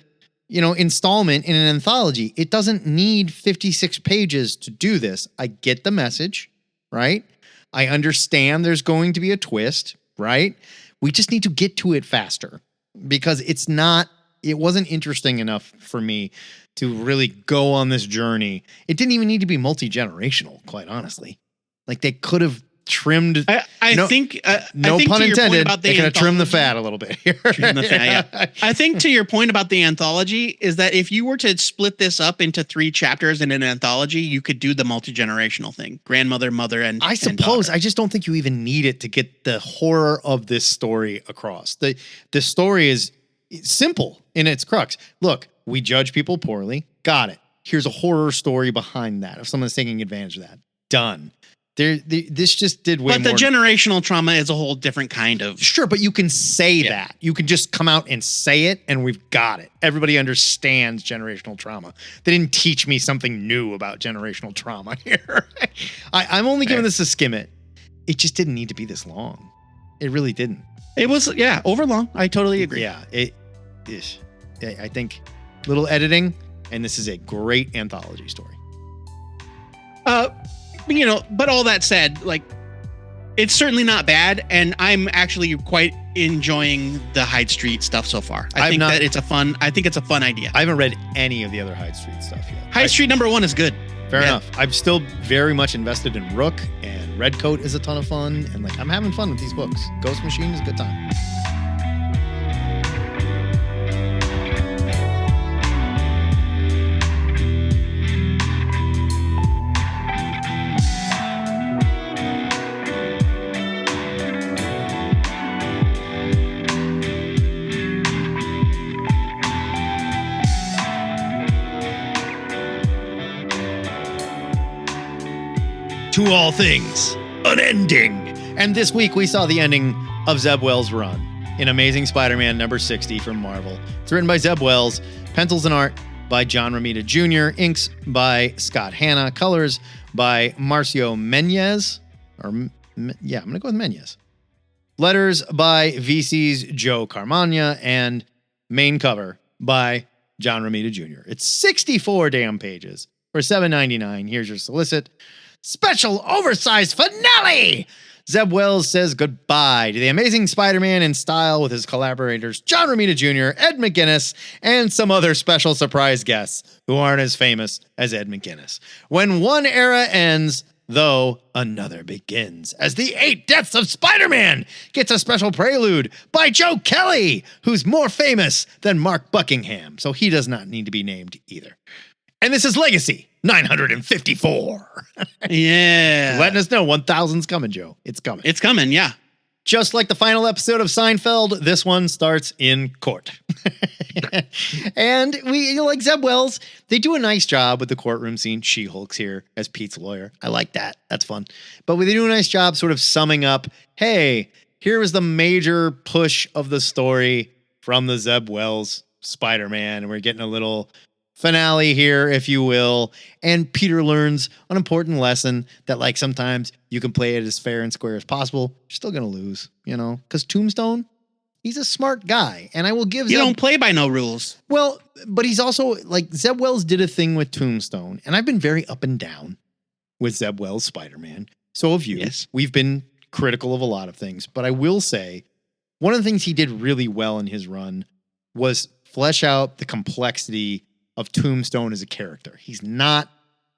installment in an anthology. It doesn't need 56 pages to do this. I get the message, right? I understand there's going to be a twist, right? We just need to get to it faster because it wasn't interesting enough for me to really go on this journey. It didn't even need to be multi-generational, quite honestly. Like they could have trimmed. I think no pun intended. They could have trimmed the fat a little bit here. I think to your point about the anthology is that if you were to split this up into 3 chapters in an anthology, you could do the multi-generational thing: grandmother, mother, and I suppose. And I just don't think you even need it to get the horror of this story across. The story is simple in its crux. Look, we judge people poorly. Got it. Here's a horror story behind that. If someone's taking advantage of that, done. This just did way more. But the generational trauma is a whole different kind of. Sure, but you can say that. You can just come out and say it, and we've got it. Everybody understands generational trauma. They didn't teach me something new about generational trauma here. I'm only giving this a skim it. It just didn't need to be this long. It really didn't. It was, over long. I totally agree. Yeah, I think little editing, and this is a great anthology story. But all that said, like, it's certainly not bad, and I'm actually quite enjoying the Hyde Street stuff so far. I think it's a fun idea. I haven't read any of the other Hyde Street stuff yet. Hyde Street #1 is good. Fair enough. I'm still very much invested in Rook, and Redcoat is a ton of fun, and I'm having fun with these books. Ghost Machine is a good time. To all things, unending. And this week we saw the ending of Zeb Wells' run in Amazing Spider-Man number 60 from Marvel. It's written by Zeb Wells, pencils and art by John Romita Jr., inks by Scott Hanna, colors by Marcio Menez. I'm going to go with Menez. Letters by VC's Joe Carmagna, and main cover by John Romita Jr. It's 64 damn pages for $7.99. Here's your solicit. Special oversized finale! Zeb Wells says goodbye to the Amazing Spider-Man in style with his collaborators John Romita Jr., Ed McGuinness, and some other special surprise guests who aren't as famous as Ed McGuinness. When one era ends, though, another begins, as the 8 Deaths of Spider-Man gets a special prelude by Joe Kelly, who's more famous than Mark Buckingham, so he does not need to be named either. And this is Legacy 954. Yeah. Letting us know 1000's coming, Joe. It's coming. It's coming, yeah. Just like the final episode of Seinfeld, this one starts in court. And like Zeb Wells, they do a nice job with the courtroom scene. She-Hulk's here as Pete's lawyer. I like that. That's fun. But they do a nice job sort of summing up, hey, here was the major push of the story from the Zeb Wells Spider-Man. And we're getting a little finale here, if you will. And Peter learns an important lesson that sometimes you can play it as fair and square as possible. You're still going to lose, because Tombstone, he's a smart guy. And I will give You don't play by no rules. Well, but he's also Zeb Wells did a thing with Tombstone, and I've been very up and down with Zeb Wells Spider-Man. So have you. Yes. We've been critical of a lot of things, but I will say one of the things he did really well in his run was flesh out the complexity of Tombstone as a character. He's not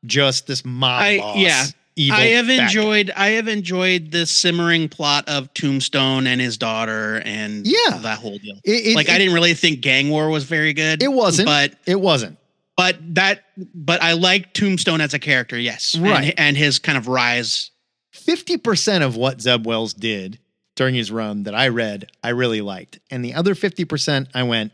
just this mob boss. Yeah. Evil I have bad guy. enjoyed the simmering plot of Tombstone and his daughter and that whole deal. I didn't really think Gang War was very good. It wasn't. But I like Tombstone as a character, yes. Right. And his kind of rise. 50% of what Zeb Wells did during his run that I read, I really liked. And the other 50%, I went,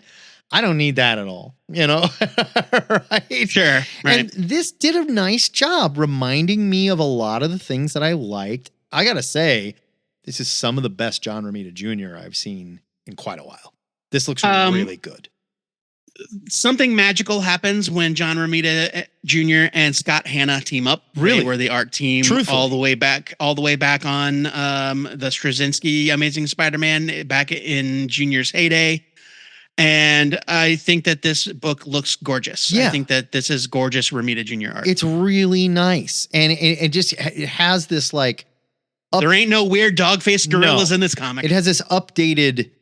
I don't need that at all, right? Sure. Right. And this did a nice job reminding me of a lot of the things that I liked. I got to say, this is some of the best John Romita Jr. I've seen in quite a while. This looks really good. Something magical happens when John Romita Jr. and Scott Hanna team up. Really? They were the art team all the way back on the Straczynski Amazing Spider-Man back in Junior's heyday. And I think that this book looks gorgeous. Yeah. I think that this is gorgeous Romita Jr. art. It's really nice. And it has this there ain't no weird dog-faced gorillas in this comic. It has this updated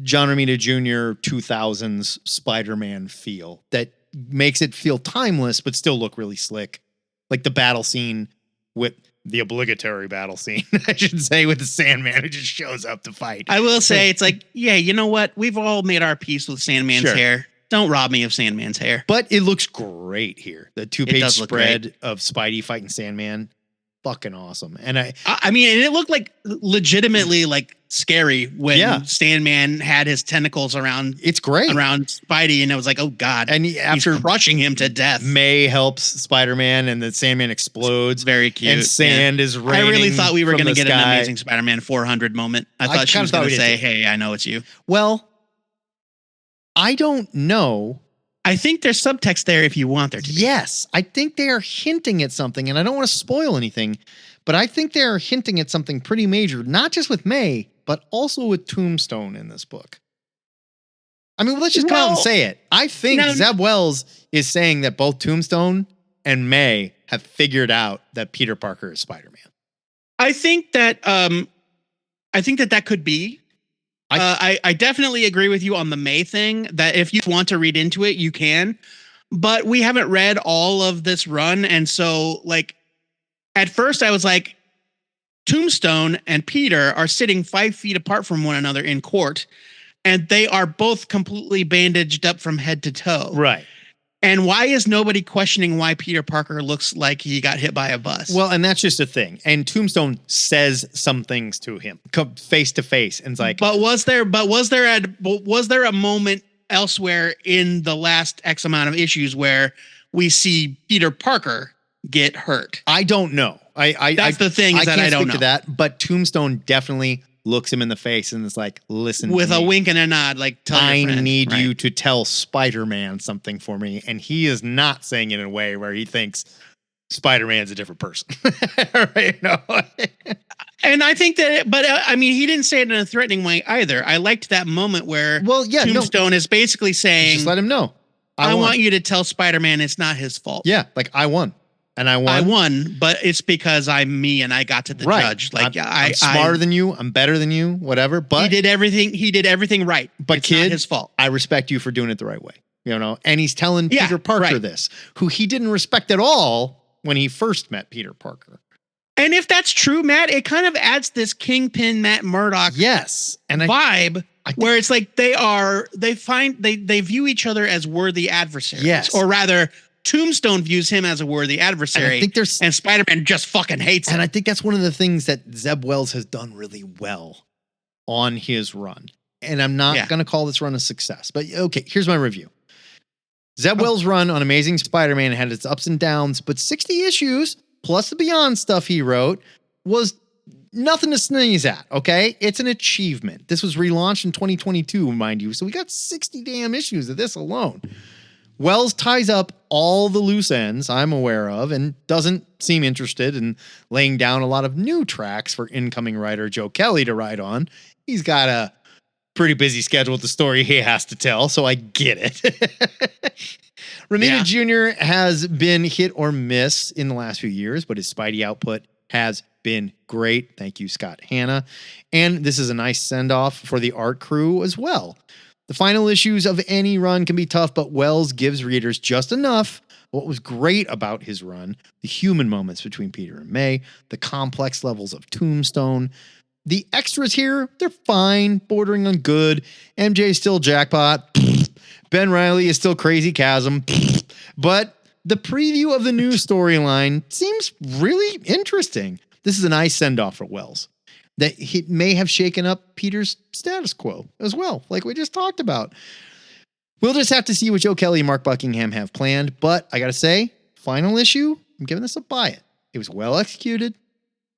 John Romita Jr. 2000s Spider-Man feel that makes it feel timeless, but still look really slick. Like the battle scene with the obligatory battle scene, I should say, with the Sandman who just shows up to fight. I will say it's like, yeah, you know what? We've all made our peace with Sandman's hair. Don't rob me of Sandman's hair. But it looks great here. The 2-page spread of Spidey fighting Sandman. Fucking awesome. And I mean, and it looked like legitimately like scary when Sandman had his tentacles around. It's great around Spidey, and it was like, oh god, and after he's crushing him to death. May helps Spider-Man, and the Sandman explodes. Very cute. And sand is raining. I really thought we were going to get sky. an Amazing Spider-Man 400 moment. I thought she was going to say, "Hey, I know it's you." Well, I don't know. I think there's subtext there if you want there to be. Yes, I think they are hinting at something, and I don't want to spoil anything, but I think they are hinting at something pretty major, not just with May, but also with Tombstone in this book. I mean, let's just come out and say it. I think Zeb Wells is saying that both Tombstone and May have figured out that Peter Parker is Spider-Man. I think that that could be. I definitely agree with you on the May thing, that if you want to read into it, you can. But we haven't read all of this run. And so, at first I was like, Tombstone and Peter are sitting 5 feet apart from one another in court, and they are both completely bandaged up from head to toe. Right. And why is nobody questioning why Peter Parker looks like he got hit by a bus? Well, and that's just a thing. And Tombstone says some things to him face to face, and it's like, but was there a moment elsewhere in the last X amount of issues where we see Peter Parker get hurt? I don't know. That's the thing, is that I don't know. To that, but Tombstone definitely looks him in the face and is like, listen, with a wink and a nod, like, tell your friend, I need you to tell Spider-Man something for me. And he is not saying it in a way where he thinks Spider-Man's a different person. Right? No. And I think that, but I mean, he didn't say it in a threatening way either. I liked that moment where Tombstone is basically saying, just let him know. I want you to tell Spider-Man it's not his fault. Yeah. Like, I won. And I won, but it's because I'm me and I got to the judge. Like, I'm smarter than you. I'm better than you, whatever. But he did everything right. But it's not his fault. I respect you for doing it the right way. And he's telling Peter Parker this, who he didn't respect at all when he first met Peter Parker. And if that's true, Matt, it kind of adds this Kingpin Matt Murdock vibe where it's like they view each other as worthy adversaries. Yes. Or rather, Tombstone views him as a worthy adversary, and Spider-Man just fucking hates him. And I think that's one of the things that Zeb Wells has done really well on his run. And I'm not going to call this run a success, but okay, here's my review. Zeb Wells' run on Amazing Spider-Man had its ups and downs, but 60 issues plus the Beyond stuff he wrote was nothing to sneeze at, okay? It's an achievement. This was relaunched in 2022, mind you, so we got 60 damn issues of this alone. Wells ties up all the loose ends I'm aware of and doesn't seem interested in laying down a lot of new tracks for incoming writer Joe Kelly to write on. He's got a pretty busy schedule with the story he has to tell, so I get it. Romita Jr. has been hit or miss in the last few years, but his Spidey output has been great. Thank you, Scott Hanna. And this is a nice send-off for the art crew as well. The final issues of any run can be tough, but Wells gives readers just enough. What was great about his run, the human moments between Peter and May, the complex levels of Tombstone. The extras here, they're fine, bordering on good. MJ is still jackpot. Ben Reilly is still crazy chasm. But the preview of the new storyline seems really interesting. This is a nice send-off for Wells. That he may have shaken up Peter's status quo as well, like we just talked about. We'll just have to see what Joe Kelly and Mark Buckingham have planned. But I got to say, final issue, I'm giving this a buy it. It was well executed.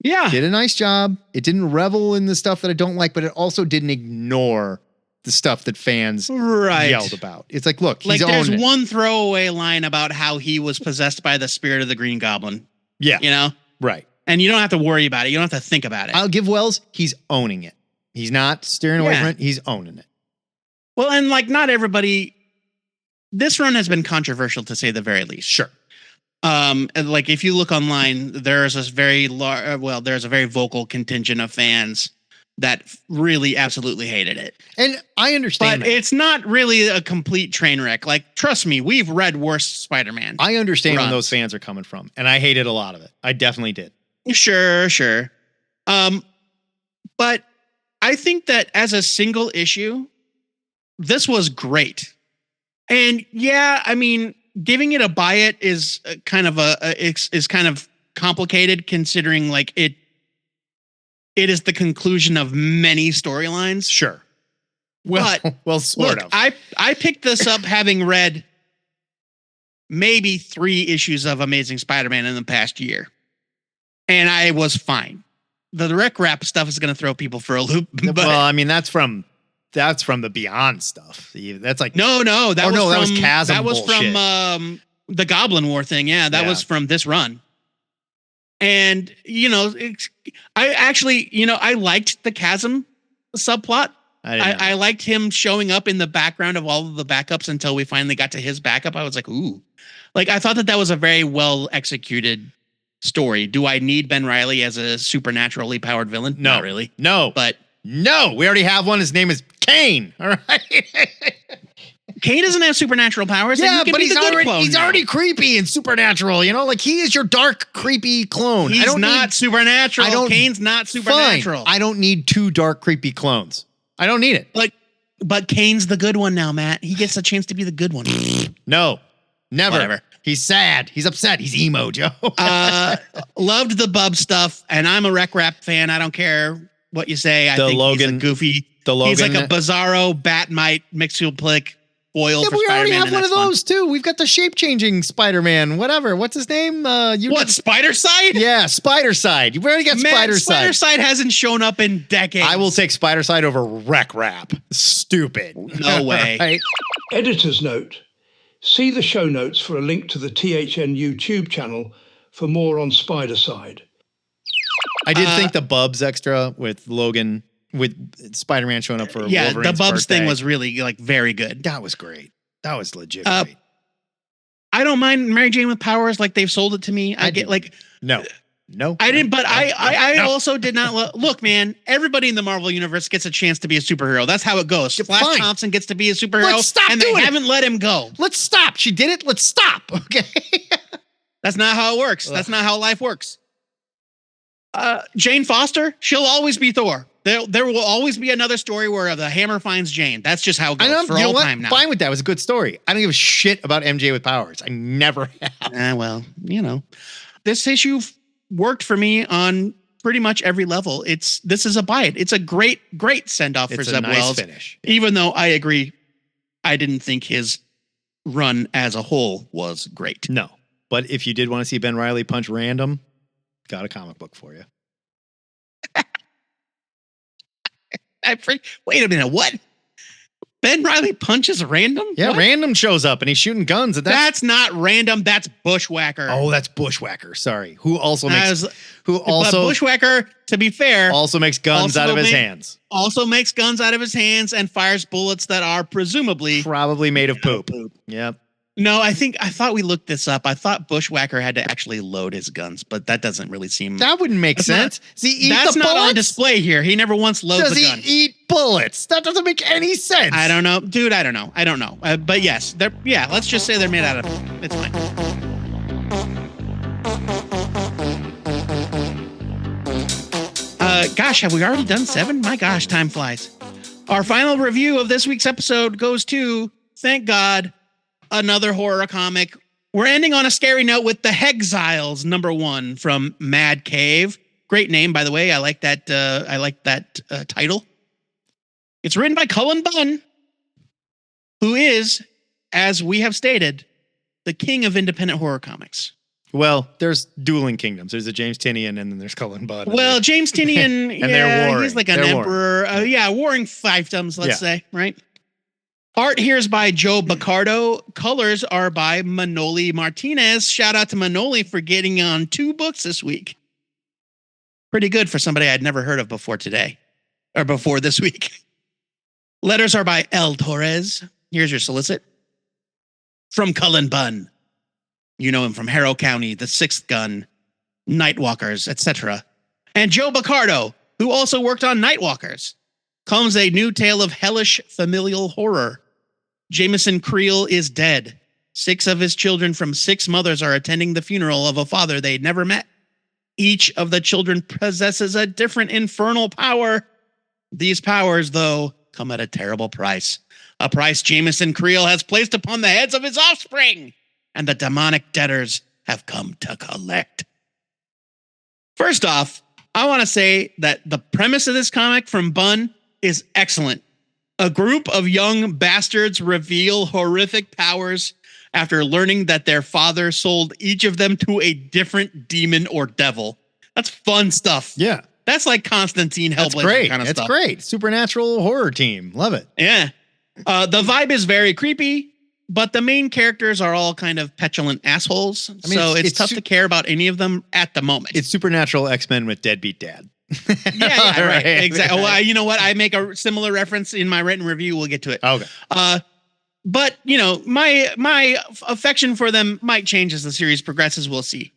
Yeah. Did a nice job. It didn't revel in the stuff that I don't like, but it also didn't ignore the stuff that fans yelled about. It's like, look, he's like there's owned it. one throwaway line about how he was possessed by the spirit of the Green Goblin. Yeah. You know? Right. And you don't have to worry about it. You don't have to think about it. I'll give Wells, he's owning it. He's not steering away from it. He's owning it. Well, and like not everybody, this run has been controversial to say the very least. Sure. And like if you look online, there's this very there's a very vocal contingent of fans that really absolutely hated it. And I understand but it's not really a complete train wreck. Like, trust me, we've read worse Spider-Man. I understand runs. where those fans are coming from, and I hated a lot of it. I definitely did. Sure. But I think that as a single issue, this was great. And yeah, I mean, giving it a buy it is kind of complicated considering like it is the conclusion of many storylines. Sure. Well, but sort look, of. I picked this up having read maybe 3 issues of Amazing Spider-Man in the past year. And I was fine. The rec rap stuff is going to throw people for a loop. But well, I mean, that's from the Beyond stuff. That's like that was Chasm. That was bullshit. from the Goblin War thing. Yeah, that was from this run. And I liked the Chasm subplot. I liked him showing up in the background of all of the backups until we finally got to his backup. I was like, ooh, like I thought that was a very well executed story. Do I need Ben Reilly as a supernaturally powered villain? No, not really. No, but no, we already have one. His name is Kane. All right. Kane doesn't have supernatural powers. Yeah, but he's already creepy and supernatural. Like he is your dark, creepy clone. He's not supernatural. Kane's not supernatural. Fine. I don't need 2 dark, creepy clones. I don't need it. But Kane's the good one now, Matt. He gets a chance to be the good one. No, never. Whatever. He's sad. He's upset. He's emo, Joe. Loved the Bub stuff, and I'm a rec rap fan. I don't care what you say. I think he's a goofy. He's like a bizarro Batmite Mixed-Plick foil for Spider-Man. We already have one of those too. We've got the shape-changing Spider-Man. Whatever. What's his name? Spidercide? Yeah, Spidercide. You've already got Spidercide. Spidercide hasn't shown up in decades. I will take Spidercide over Rec Rap. Stupid. No way. Right? Editor's note. See the show notes for a link to the THN YouTube channel for more on Spidercide. I did think the Bubs extra with Logan, with Spider-Man showing up for Wolverine's the Bubs birthday. thing was really very good. That was great. That was legit great. I don't mind Mary Jane with powers like they've sold it to me. No, I didn't, but I also did not look, man. Everybody in the Marvel universe gets a chance to be a superhero. That's how it goes. Flash Thompson gets to be a superhero. Let's stop and doing they it. haven't let him go. Let's stop. She did it. Let's stop. Okay. That's not how it works. That's not how life works. Jane Foster, she'll always be Thor. There will always be another story where the hammer finds Jane. That's just how it goes for all time now. Fine with that. It was a good story. I don't give a shit about MJ with powers. I never have. Well, this issue worked for me on pretty much every level. This is a buy it. It's a great send off for Zeb Wells. Finish. Even though I agree, I didn't think his run as a whole was great. No, but if you did want to see Ben Reilly punch random, got a comic book for you. Wait a minute, what? Ben Reilly punches random? Yeah, what? Random shows up and he's shooting guns. That's not random. That's Bushwhacker. Oh, that's Bushwhacker. Sorry. But Bushwhacker, to be fair, also makes guns out of his hands. Also makes guns out of his hands and fires bullets that are presumably probably made of poop. Yep. No, I thought we looked this up. I thought Bushwhacker had to actually load his guns, but that doesn't really seem. That wouldn't make sense. Does he eat That's the not bullets? on display here. He never once loads Does the he gun. eat bullets? That doesn't make any sense. I don't know, dude. I don't know. But yes, they're let's just say they're made out of. It's fine. Gosh, have we already done 7? My gosh, time flies. Our final review of this week's episode goes to, thank God, another horror comic. We're ending on a scary note with the Hexiles #1 from Mad Cave. Great name, by the way. I like that. Title. It's written by Cullen Bunn, who is, as we have stated, the king of independent horror comics. Well, there's dueling kingdoms. There's a James Tynion, and then there's Cullen Bunn. Well, James Tynion, and they're warring. He's like an emperor. Warring fiefdoms, let's say, right? Art here is by Joe Baccardo. Colors are by Manoli Martinez. Shout out to Manoli for getting on 2 books this week. Pretty good for somebody I'd never heard of before today, or before this week. Letters are by El Torres. Here's your solicit. From Cullen Bunn. You know him from Harrow County, The Sixth Gun, Nightwalkers, etc. And Joe Baccardo, who also worked on Nightwalkers, comes a new tale of hellish familial horror. Jameson Creel is dead. 6 of his children from 6 mothers are attending the funeral of a father they'd never met. Each of the children possesses a different infernal power. These powers, though, come at a terrible price. A price Jameson Creel has placed upon the heads of his offspring. And the demonic debtors have come to collect. First off, I want to say that the premise of this comic from Bunn is excellent. A group of young bastards reveal horrific powers after learning that their father sold each of them to a different demon or devil. That's fun stuff. Yeah. That's like Constantine Hellblazer kind of stuff. That's great. Supernatural horror team. Love it. Yeah. The vibe is very creepy. But the main characters are all kind of petulant assholes. I mean, so it's tough to care about any of them at the moment. It's Supernatural X-Men with Deadbeat Dad. yeah, right. Exactly. Well, you know what? I make a similar reference in my written review. We'll get to it. Okay. But, you know, my affection for them might change as the series progresses. We'll see.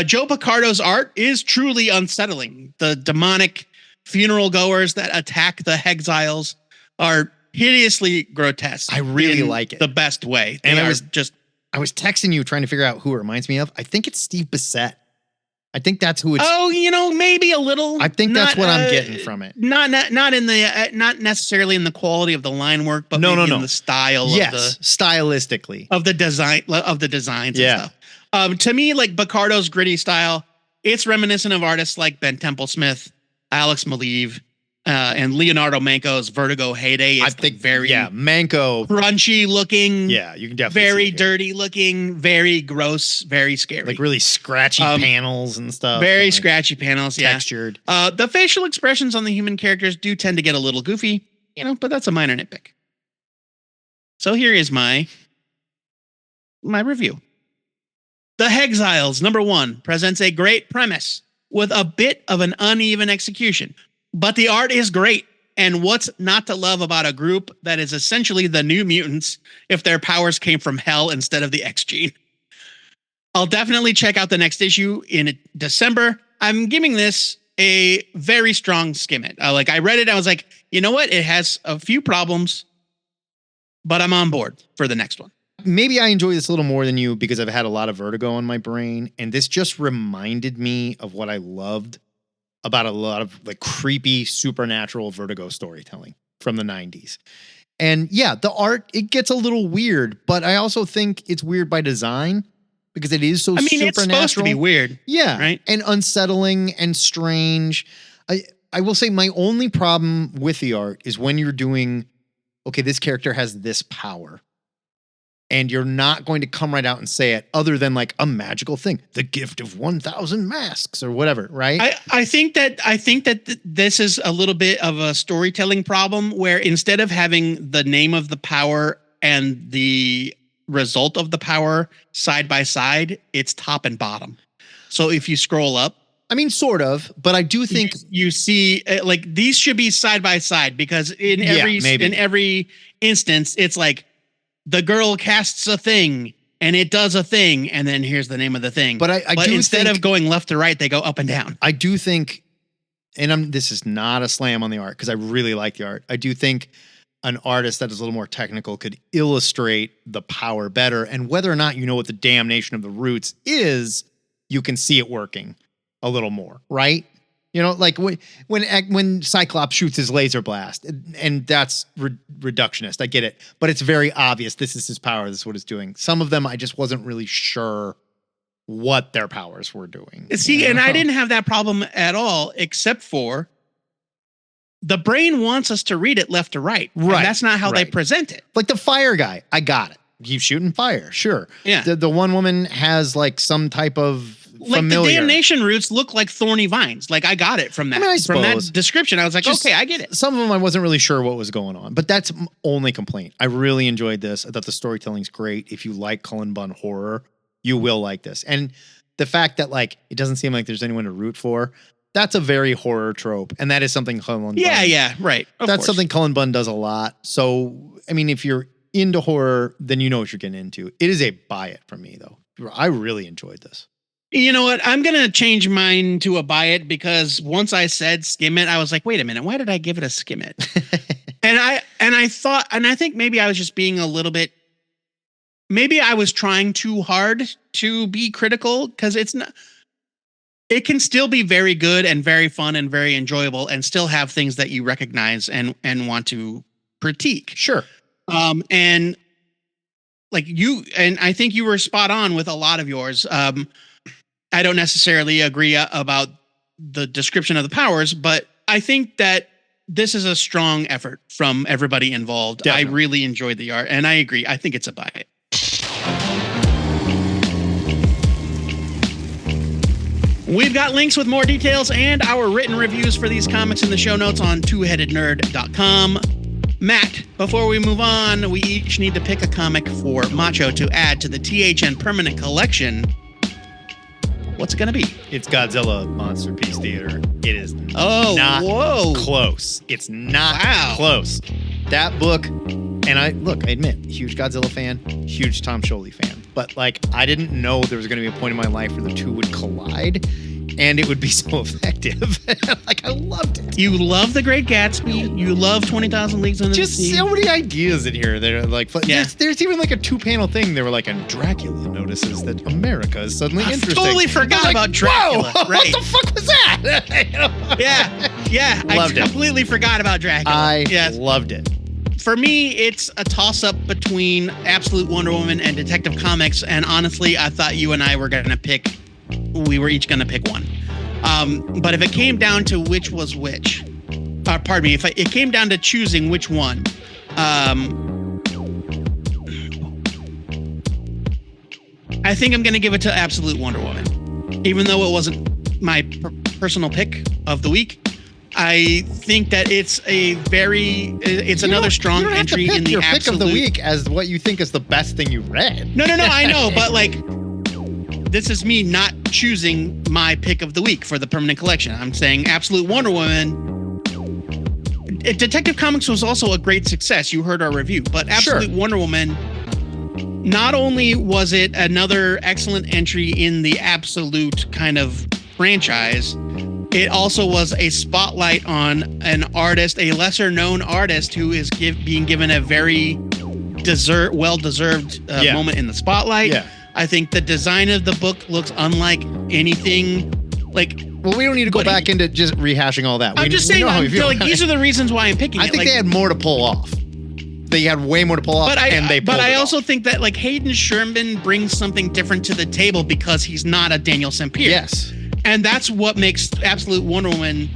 Joe Baccardo's art is truly unsettling. The demonic funeral goers that attack the Hexiles are hideously grotesque. I really like it. The best way. And I was texting you trying to figure out who it reminds me of. I think it's Steve Bissette. I think that's who it's. Oh, you know, maybe a little. I think that's what I'm getting from it. Not in the not necessarily in the quality of the line work, but maybe in the style. Yes, stylistically of the designs and stuff. To me, like Baccardo's gritty style, it's reminiscent of artists like Ben Temple Smith, Alex Maleev, and Leonardo Manco's Vertigo heyday. It's Manco, crunchy looking. Yeah, you can definitely very dirty looking, very gross, very scary. Like really scratchy panels and stuff. Very scratchy panels, textured. The facial expressions on the human characters do tend to get a little goofy, you know, but that's a minor nitpick. So here is my review. The Hexiles, #1, presents a great premise with a bit of an uneven execution. But the art is great, and what's not to love about a group that is essentially the New Mutants if their powers came from hell instead of the X gene? I'll definitely check out the next issue in December. I'm giving this a very strong skim it. I read it, I was like, you know what? It has a few problems, but I'm on board for the next one. Maybe I enjoy this a little more than you because I've had a lot of Vertigo on my brain, and this just reminded me of what I loved about a lot of like creepy supernatural Vertigo storytelling from the 90s. And yeah, the art, it gets a little weird, but I also think it's weird by design because it is so supernatural. It's supposed to be weird. Yeah. Right. And unsettling and strange. I will say my only problem with the art is when you're doing, okay, this character has this power. And you're not going to come right out and say it other than like a magical thing, the gift of 1,000 masks or whatever, right? I think that this is a little bit of a storytelling problem where instead of having the name of the power and the result of the power side by side, it's top and bottom. So if you scroll up, I mean, sort of, but I do think you see like these should be side by side because in every instance, it's like, the girl casts a thing and it does a thing, and then here's the name of the thing. But I do instead think, of going left to right, they go up and down. I do think, and this is not a slam on the art because I really like the art. I do think an artist that is a little more technical could illustrate the power better. And whether or not you know what the damnation of the roots is, you can see it working a little more, right? You know, like when Cyclops shoots his laser blast, and that's reductionist. I get it, but it's very obvious. This is his power. This is what it's doing. Some of them, I just wasn't really sure what their powers were doing. See, and I didn't have that problem at all, except for the brain wants us to read it left to right. Right. And that's not how they present it. Like the fire guy. I got it. He's shooting fire. Sure. Yeah. The one woman has like some type of like familiar. the damnation roots look like thorny vines. Like I got it from that. I mean, from that description. I was like, okay, I get it. Some of them I wasn't really sure what was going on, but that's only complaint. I really enjoyed this. I thought the storytelling's great. If you like Cullen Bunn horror, you will like this. And the fact that like it doesn't seem like there's anyone to root for, that's a very horror trope, and that is something Cullen Bunn. Yeah, right. That's something Cullen Bunn does a lot. So, I mean, if you're into horror, then you know what you're getting into. It is a buy it from me, though. I really enjoyed this. You know what? I'm going to change mine to a buy it because once I said skim it, I was like, wait a minute, why did I give it a skim it? and I thought, and I think maybe I was just being a little bit, maybe I was trying too hard to be critical because it's not. It can still be very good and very fun and very enjoyable and still have things that you recognize and want to critique. Sure. And like you, and I think you were spot on with a lot of yours. I don't necessarily agree about the description of the powers, but I think that this is a strong effort from everybody involved. Definitely. I really enjoyed the art and I agree. I think it's a buy it. We've got links with more details and our written reviews for these comics in the show notes on twoheadednerd.com. Matt, before we move on, we each need to pick a comic for Macho to add to the THN permanent collection. What's it going to be? It's Godzilla Monsterpiece Theater. It is not close. It's not close. That book, and I admit, huge Godzilla fan, huge Tom Scholey fan. But like, I didn't know there was going to be a point in my life where the two would collide and it would be so effective. Like, I loved it. You love The Great Gatsby. You love 20,000 Leagues Under the Sea. Just so many ideas in here. They're like, there's even like a 2-panel thing. They were like, and Dracula notices that America is suddenly interesting. I totally forgot about Dracula. Whoa, right. What the fuck was that? Yeah. I completely forgot about Dracula. I loved it. For me, it's a toss-up between Absolute Wonder Woman and Detective Comics, and honestly, I thought you and I were going to pick... We were each going to pick one. But if it came down to which was which... pardon me, if it came down to choosing which one... I think I'm going to give it to Absolute Wonder Woman. Even though it wasn't my personal pick of the week... I think that it's another strong entry in the your absolute... pick of the week as what you think is the best thing you read. No, I know, but like, this is me not choosing my pick of the week for the permanent collection. I'm saying Absolute Wonder Woman. Detective Comics was also a great success. You heard our review, but Absolute Wonder Woman, not only was it another excellent entry in the Absolute kind of franchise, it also was a spotlight on an artist, a lesser known artist who is being given a very well-deserved moment in the spotlight. Yeah. I think the design of the book looks unlike anything. Well, we don't need to go back into just rehashing all that. I'm just saying, these are the reasons why I'm picking it. I think they had more to pull off. They had way more to pull off, But I also think that Hayden Sherman brings something different to the table because he's not a Daniel Sampere. Yes. And that's what makes Absolute Wonder Woman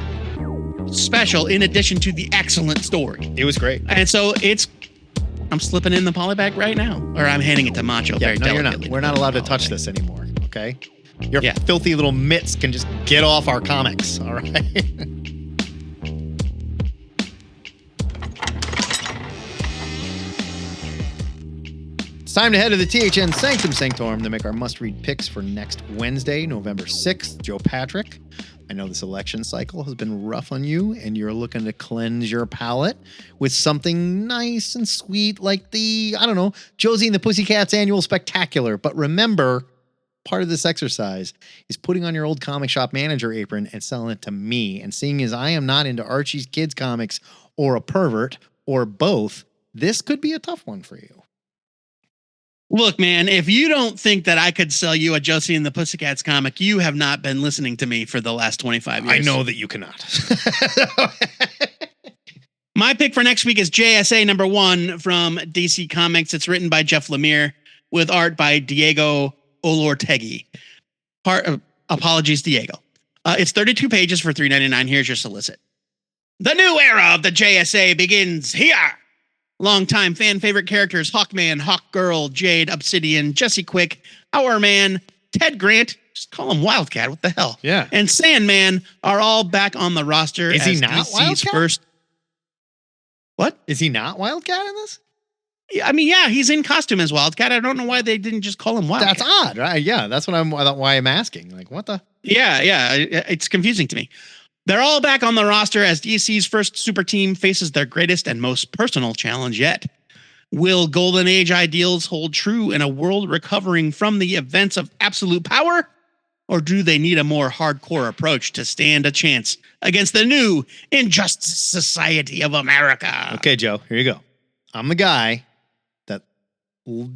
special, in addition to the excellent story. It was great. And so I'm slipping in the polybag right now. Or I'm handing it to Macho very delicately. You're not. We're not allowed to touch this anymore, okay? Your filthy little mitts can just get off our comics, all right? It's time to head to the THN Sanctum Sanctorum to make our must-read picks for next Wednesday, November 6th. Joe Patrick, I know this election cycle has been rough on you, and you're looking to cleanse your palate with something nice and sweet like the, I don't know, Josie and the Pussycats Annual Spectacular. But remember, part of this exercise is putting on your old comic shop manager apron and selling it to me. And seeing as I am not into Archie's kids comics or a pervert or both, this could be a tough one for you. Look, man, if you don't think that I could sell you a Josie and the Pussycats comic, you have not been listening to me for the last 25 years. I know that you cannot. My pick for next week is JSA #1 from DC Comics. It's written by Jeff Lemire with art by Diego Olortegui. Apologies, Diego. It's 32 pages for $3.99. Here's your solicit. The new era of the JSA begins here. Longtime fan favorite characters Hawkman, Hawkgirl, Jade, Obsidian, Jesse Quick, Our Man, Ted Grant, just call him Wildcat, what the hell? Yeah. And Sandman are all back on the roster. Is he as not DC's Wildcat? first. What? Is he not Wildcat in this? I mean, yeah, he's in costume as Wildcat. I don't know why they didn't just call him Wildcat. That's odd, right? Yeah, that's why I'm asking. Like, what the? Yeah, it's confusing to me. They're all back on the roster as DC's first super team faces their greatest and most personal challenge yet. Will Golden Age ideals hold true in a world recovering from the events of absolute power? Or do they need a more hardcore approach to stand a chance against the new Injustice Society of America? Okay, Joe, here you go. I'm the guy that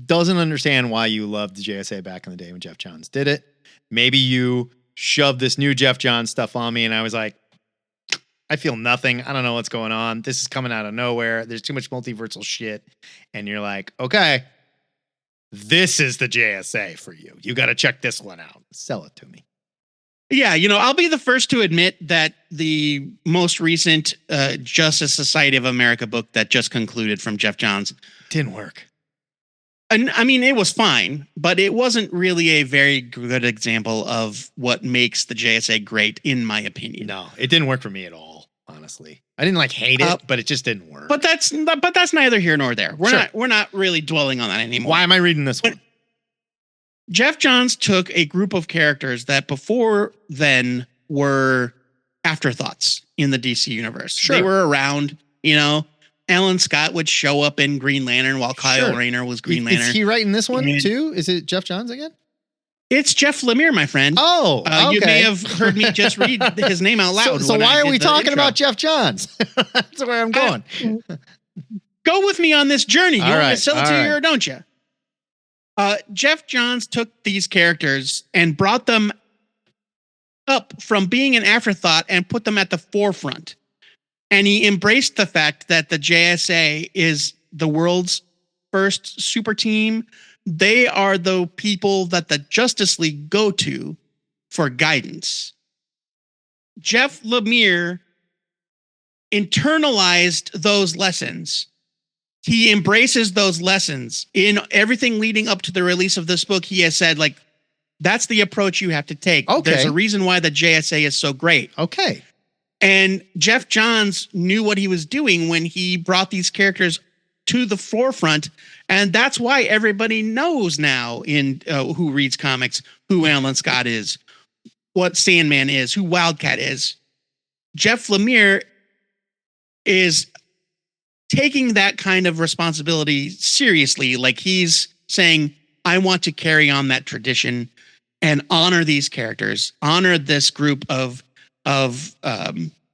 doesn't understand why you loved the JSA back in the day when Jeff Johns did it. Maybe you shoved this new Jeff Johns stuff on me and I was like, I feel nothing. I don't know what's going on. This is coming out of nowhere. There's too much multiversal shit. And you're like, okay, this is the JSA for you. You got to check this one out. Sell it to me. Yeah, I'll be the first to admit that the most recent Justice Society of America book that just concluded from Jeff Johns didn't work. And I mean, it was fine, but it wasn't really a very good example of what makes the JSA great, in my opinion. No, it didn't work for me at all, honestly. I didn't hate it, but it just didn't work. But that's neither here nor there. We're not really dwelling on that anymore. Why am I reading this one? Jeff Johns took a group of characters that before then were afterthoughts in the DC universe. Sure. They were around, Alan Scott would show up in Green Lantern while Kyle Rayner was Green Lantern. Is he writing this one too? Is it Jeff Johns again? It's Jeff Lemire, my friend. Oh, okay. You may have heard me just read his name out loud. So why are we talking about Jeff Johns? That's where I'm going. Go with me on this journey. You want me to sell it to you or don't you? Jeff Johns took these characters and brought them up from being an afterthought and put them at the forefront. And he embraced the fact that the JSA is the world's first super team. They are the people that the Justice League go to for guidance. Jeff Lemire internalized those lessons. He embraces those lessons in everything leading up to the release of this book. He has said, like, that's the approach you have to take. Okay. There's a reason why the JSA is so great. Okay. And Jeff Johns knew what he was doing when he brought these characters to the forefront. And that's why everybody knows now in who reads comics, who Alan Scott is, what Sandman is, who Wildcat is. Jeff Lemire is taking that kind of responsibility seriously. Like, he's saying, I want to carry on that tradition and honor these characters, honor this group of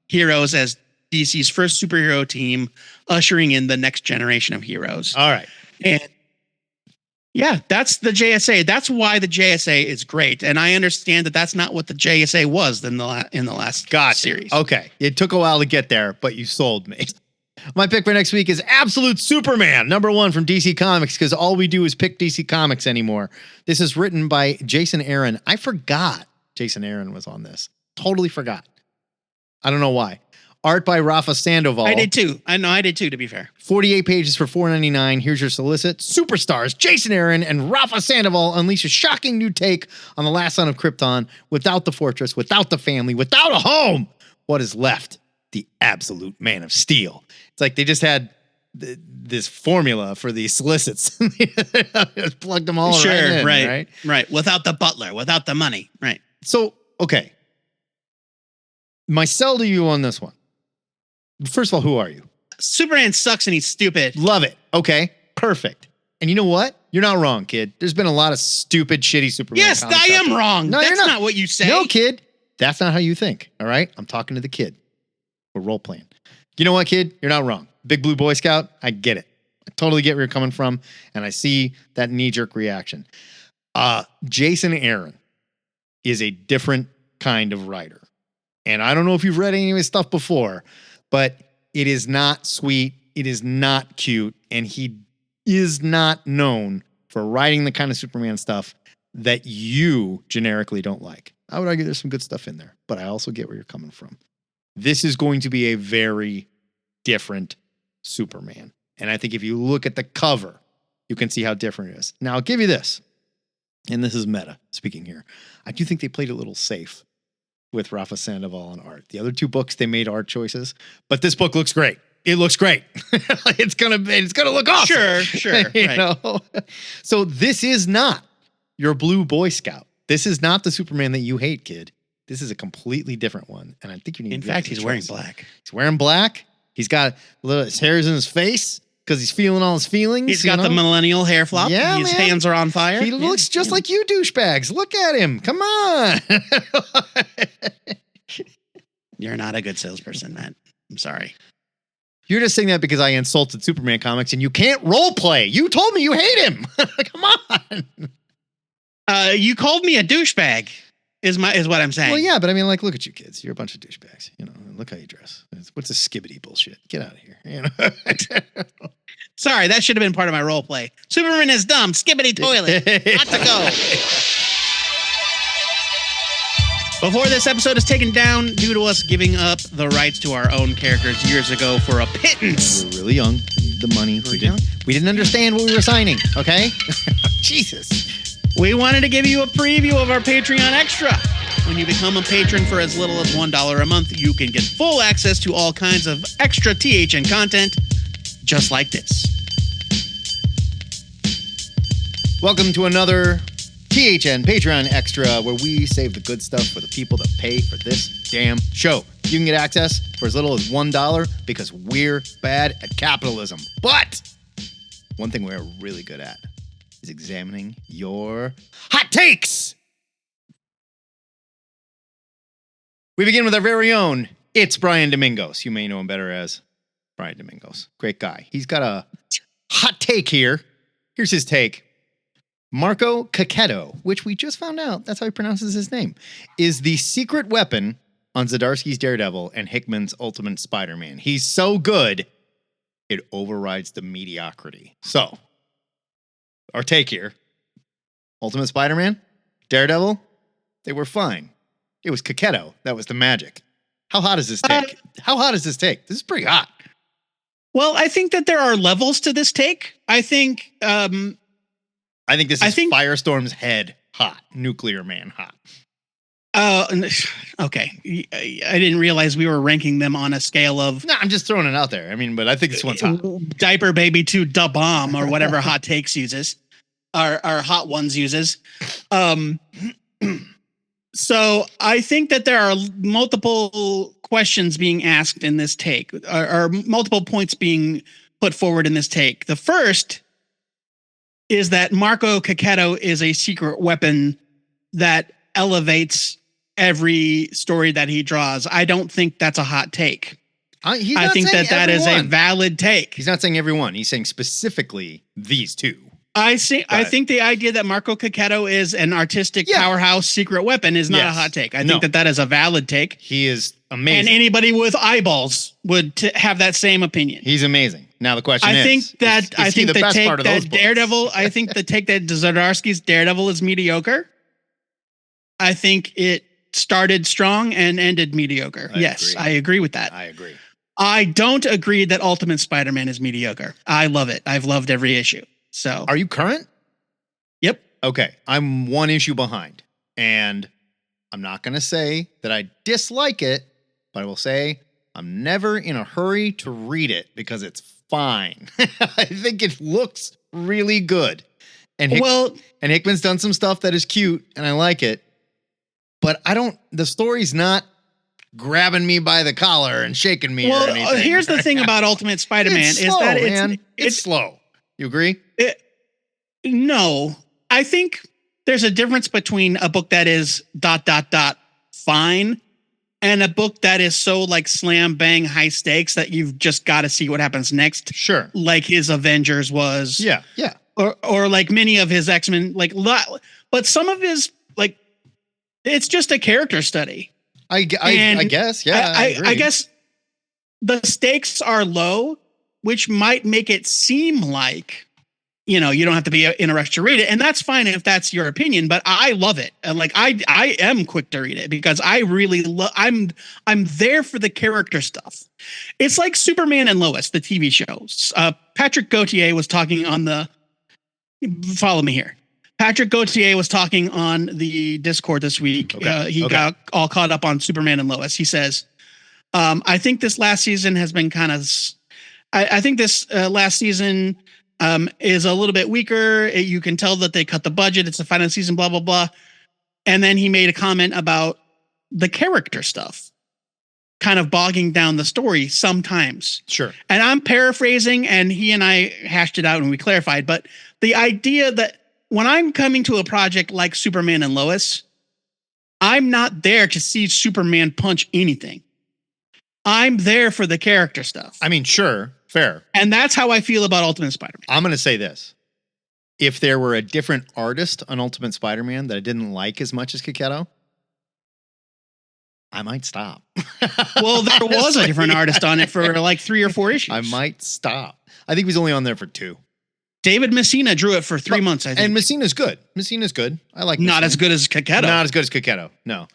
heroes as DC's first superhero team, ushering in the next generation of heroes. All right. And yeah, that's the JSA. That's why the JSA is great. And I understand that that's not what the JSA was in the last series. Okay. It took a while to get there, but you sold me. My pick for next week is Absolute Superman, #1 from DC Comics, because all we do is pick DC Comics anymore. This is written by Jason Aaron. I forgot Jason Aaron was on this. Totally forgot. I don't know why. Art by Rafa Sandoval. I did too. I did too, to be fair. 48 pages for $4.99. Here's your solicit. Superstars Jason Aaron and Rafa Sandoval unleash a shocking new take on the last son of Krypton. Without the fortress, without the family, without a home, what is left? The absolute Man of Steel. It's like they just had this formula for these solicits. Just plugged them all right. Without the butler, without the money. Right. So, okay. My sell to you on this one. First of all, who are you? Superman sucks and he's stupid. Love it. Okay, perfect. And you know what? You're not wrong, kid. There's been a lot of stupid, shitty Superman. Yes, comics I out am there. wrong. No, That's you're not what you say. No, kid. That's not how you think. All right? I'm talking to the kid. We're role playing. You know what, kid? You're not wrong. Big Blue Boy Scout, I get it. I totally get where you're coming from, and I see that knee-jerk reaction. Jason Aaron is a different kind of writer. And I don't know if you've read any of his stuff before, but it is not sweet. It is not cute. And he is not known for writing the kind of Superman stuff that you generically don't like. I would argue there's some good stuff in there, but I also get where you're coming from. This is going to be a very different Superman. And I think if you look at the cover, you can see how different it is. Now, I'll give you this. And this is meta speaking here. I do think they played a little safe with Rafa Sandoval on art. The other two books, they made art choices, but this book looks great. It looks great. It's gonna look awesome. Sure. You Right. know? So this is not your Blue Boy Scout. This is not the Superman that you hate, kid. This is a completely different one, and I think you need. In to fact, make he's wearing choice. black. He's wearing black. He's got his hair's in his face because he's feeling all his feelings. He's got the millennial hair flop. Yeah, His man. hands are on fire. He looks just like you douchebags. Look at him. Come on. You're not a good salesperson, Matt. I'm sorry. You're just saying that because I insulted Superman comics and you can't role play. You told me you hate him. Come on. You called me a douchebag. Is what I'm saying. Well, yeah, but I mean, like, look at you kids. You're a bunch of douchebags. You know, look how you dress. What's this skibbity bullshit? Get out of here. You know. Sorry, that should have been part of my role play. Superman is dumb. Skibbity toilet. Got to go. Before this episode is taken down due to us giving up the rights to our own characters years ago for a pittance. We were really young. We needed the money. We didn't understand what we were signing. Okay. Jesus. We wanted to give you a preview of our Patreon Extra. When you become a patron for as little as $1 a month, you can get full access to all kinds of extra THN content, just like this. Welcome to another THN Patreon Extra, where we save the good stuff for the people that pay for this damn show. You can get access for as little as $1 because we're bad at capitalism. But one thing we're really good at is examining your hot takes. We begin with our very own, it's Brian Domingos. You may know him better as Brian Domingos. Great guy. He's got a hot take here. Here's his take. Marco Cacchetto, which we just found out, that's how he pronounces his name, is the secret weapon on Zdarsky's Daredevil and Hickman's Ultimate Spider-Man. He's so good, it overrides the mediocrity. So, our take here. Ultimate Spider-Man, Daredevil, they were fine. It was Cacchetto that was the magic. How hot is this take? This is pretty hot. Well, I think that there are levels to this take. I think this is Firestorm's head hot. Nuclear Man hot. Okay. I didn't realize we were ranking them on a scale of... No, I'm just throwing it out there. I mean, but I think this one's hot. Diaper Baby to Da Bomb or whatever Hot Takes uses. Or Hot Ones uses. So I think that there are multiple questions being asked in this take. Or multiple points being put forward in this take. The first is that Marco Cacchetto is a secret weapon that elevates every story that he draws. I don't think that's a hot take. I think that is a valid take. He's not saying everyone. He's saying specifically these two. I think the idea that Marco Cacchetto is an artistic powerhouse secret weapon is not a hot take. I think that is a valid take. He is amazing. And anybody with eyeballs would have that same opinion. He's amazing. Now the question I think the take that Zdarsky's Daredevil is mediocre. I think it started strong and ended mediocre. I agree with that. I agree. I don't agree that Ultimate Spider-Man is mediocre. I love it. I've loved every issue. So, are you current? Yep. Okay. I'm one issue behind, and I'm not going to say that I dislike it, but I will say I'm never in a hurry to read it because it's fine. I think it looks really good. And Hickman's done some stuff that is cute and I like it, but the story's not grabbing me by the collar and shaking me. Well, or anything. here's the thing about Ultimate Spider-Man It's is slow, that man. it's slow. You agree? no. I think there's a difference between a book that is ... fine and a book that is so like slam bang high stakes that you've just got to see what happens next. Sure. Like his Avengers was. Yeah. Or like many of his X-Men, but some of his like, it's just a character study. I guess. Yeah. I guess the stakes are low, which might make it seem like, you don't have to be in a rush to read it. And that's fine if that's your opinion, but I love it. And like, I am quick to read it because I really I'm there for the character stuff. It's like Superman and Lois, the TV shows. Patrick Gauthier was talking on follow me here. Patrick Gauthier was talking on the Discord this week. Okay. He got all caught up on Superman and Lois. He says, I think this last season has been kind of, I think this last season is a little bit weaker. You can tell that they cut the budget. It's the final season, blah, blah, blah. And then he made a comment about the character stuff kind of bogging down the story sometimes. Sure. And I'm paraphrasing, and he and I hashed it out and we clarified. But the idea that when I'm coming to a project like Superman and Lois, I'm not there to see Superman punch anything. I'm there for the character stuff. I mean, sure. Fair. And that's how I feel about Ultimate Spider-Man. I'm going to say this. If there were a different artist on Ultimate Spider-Man that I didn't like as much as Kiketto, I might stop. Well, there was a different artist on it for like 3 or 4 issues. I might stop. I think he was only on there for 2. David Messina drew it for 3 months, I think. And Messina's good. Messina's good. I like Not Messina. as good as Kiketto. Not as good as Kiketto. No.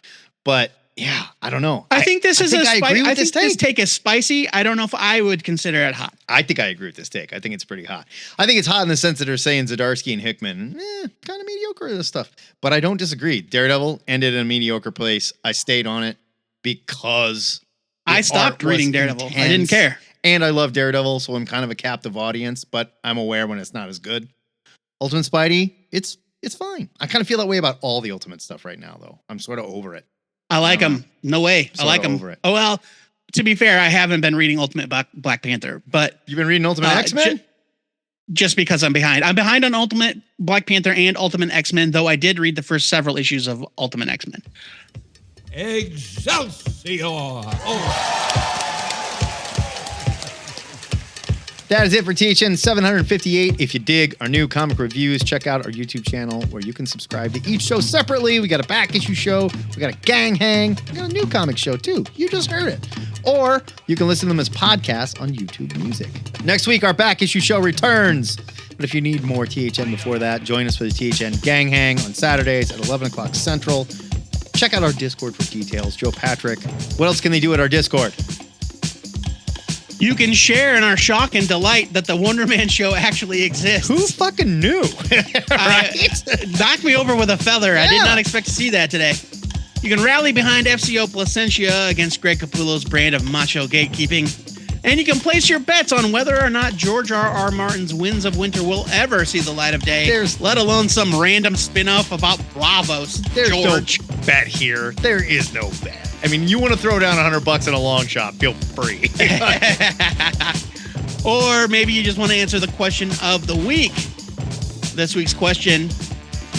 But yeah, I don't know. I think this is I agree with this take is spicy. I don't know if I would consider it hot. I think I agree with this take. I think it's pretty hot. I think it's hot in the sense that they're saying Zdarsky and Hickman, kind of mediocre, this stuff. But I don't disagree. Daredevil ended in a mediocre place. I stayed on it because I stopped reading Daredevil. Intense. I didn't care. And I love Daredevil, so I'm kind of a captive audience, but I'm aware when it's not as good. Ultimate Spidey, it's fine. I kind of feel that way about all the Ultimate stuff right now, though. I'm sort of over it. I like him. No way. I like him. Over it. Oh, well, to be fair, I haven't been reading Ultimate Black Panther, but You've been reading Ultimate X-Men? Just because I'm behind. I'm behind on Ultimate Black Panther and Ultimate X-Men, though I did read the first several issues of Ultimate X-Men. Excelsior! That is it for THN 758. If you dig our new comic reviews, check out our YouTube channel where you can subscribe to each show separately. We got a back issue show. We got a gang hang. We got a new comic show too. You just heard it. Or you can listen to them as podcasts on YouTube Music. Next week, our back issue show returns. But if you need more THN before that, join us for the THN gang hang on Saturdays at 11 o'clock Central. Check out our Discord for details. Joe Patrick, what else can they do at our Discord? You can share in our shock and delight that the Wonder Man show actually exists. Who fucking knew? Right? Knocked me over with a feather. Yeah. I did not expect to see that today. You can rally behind FCO Placentia against Greg Capullo's brand of macho gatekeeping. And you can place your bets on whether or not George R.R. Martin's Winds of Winter will ever see the light of day, let alone some random spin-off about Bravos. There's George. No bet here. There is no bet. I mean, you want to throw down $100 in a long shot, feel free. Or maybe you just want to answer the question of the week. This week's question: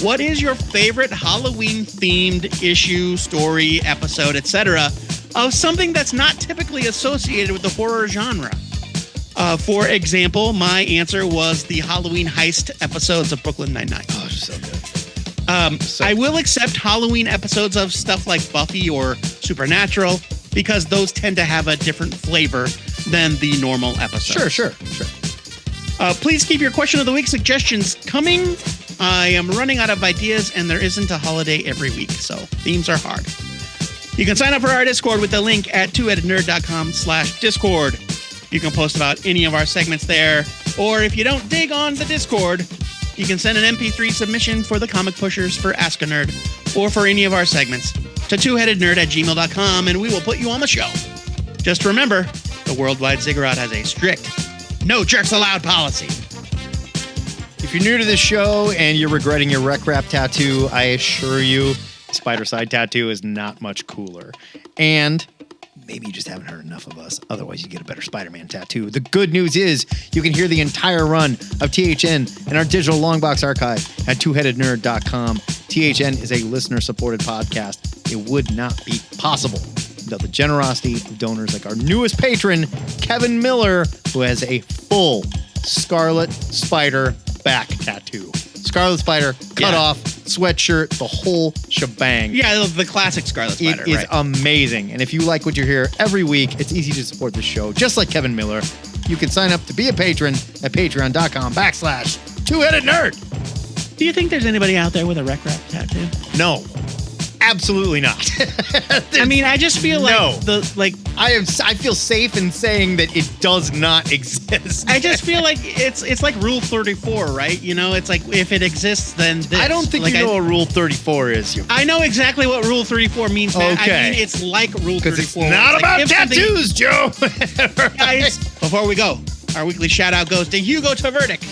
what is your favorite Halloween-themed issue, story, episode, etc., of something that's not typically associated with the horror genre? For example, my answer was the Halloween heist episodes of Brooklyn Nine-Nine. Oh, so good. I will accept Halloween episodes of stuff like Buffy or Supernatural because those tend to have a different flavor than the normal episodes. Sure. Please keep your question of the week suggestions coming. I am running out of ideas, and there isn't a holiday every week, so themes are hard. You can sign up for our Discord with the link at twoheadednerd.com/Discord. You can post about any of our segments there, or if you don't dig on the Discord, you can send an MP3 submission for the Comic Pushers, for Ask a Nerd, or for any of our segments to twoheadednerd@gmail.com, and we will put you on the show. Just remember, the Worldwide Ziggurat has a strict no jerks allowed policy. If you're new to this show and you're regretting your Rec Rap tattoo, I assure you, SPIDERCIDE tattoo is not much cooler. And maybe you just haven't heard enough of us. Otherwise, you get a better Spider-Man tattoo. The good news is you can hear the entire run of THN in our digital longbox archive at twoheadednerd.com. THN is a listener-supported podcast. It would not be possible without the generosity of donors like our newest patron, Kevin Miller, who has a full Scarlet Spider back tattoo. Scarlet Spider, cut off, sweatshirt, the whole shebang. Yeah, the classic Scarlet Spider. It is amazing. And if you like what you hear every week, it's easy to support the show, just like Kevin Miller. You can sign up to be a patron at patreon.com/twoheadednerd. Do you think there's anybody out there with a Rec Rap tattoo? No. Absolutely not. I mean, I just feel like I feel safe in saying that it does not exist. I just feel like it's like Rule 34, right? You know, it's like if it exists, then this. I don't think you know what Rule 34 is. I know exactly what Rule 34 means, man. Okay. I mean, it's like Rule 34. Because it's not about tattoos, Joe. Guys, before we go, our weekly shout out goes to Hugo Taverdick,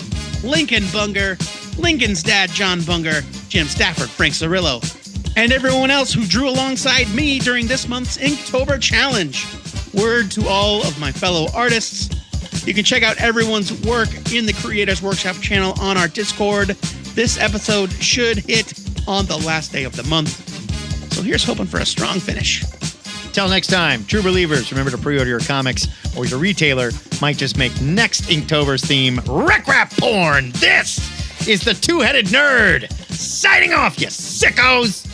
Lincoln Bunger, Lincoln's dad, John Bunger, Jim Stafford, Frank Cirillo, and everyone else who drew alongside me during this month's Inktober Challenge. Word to all of my fellow artists. You can check out everyone's work in the Creators Workshop channel on our Discord. This episode should hit on the last day of the month. So here's hoping for a strong finish. Till next time, true believers, remember to pre-order your comics or your retailer might just make next Inktober's theme Rec Rap Porn. This is the Two-Headed Nerd. Signing off, you sickos!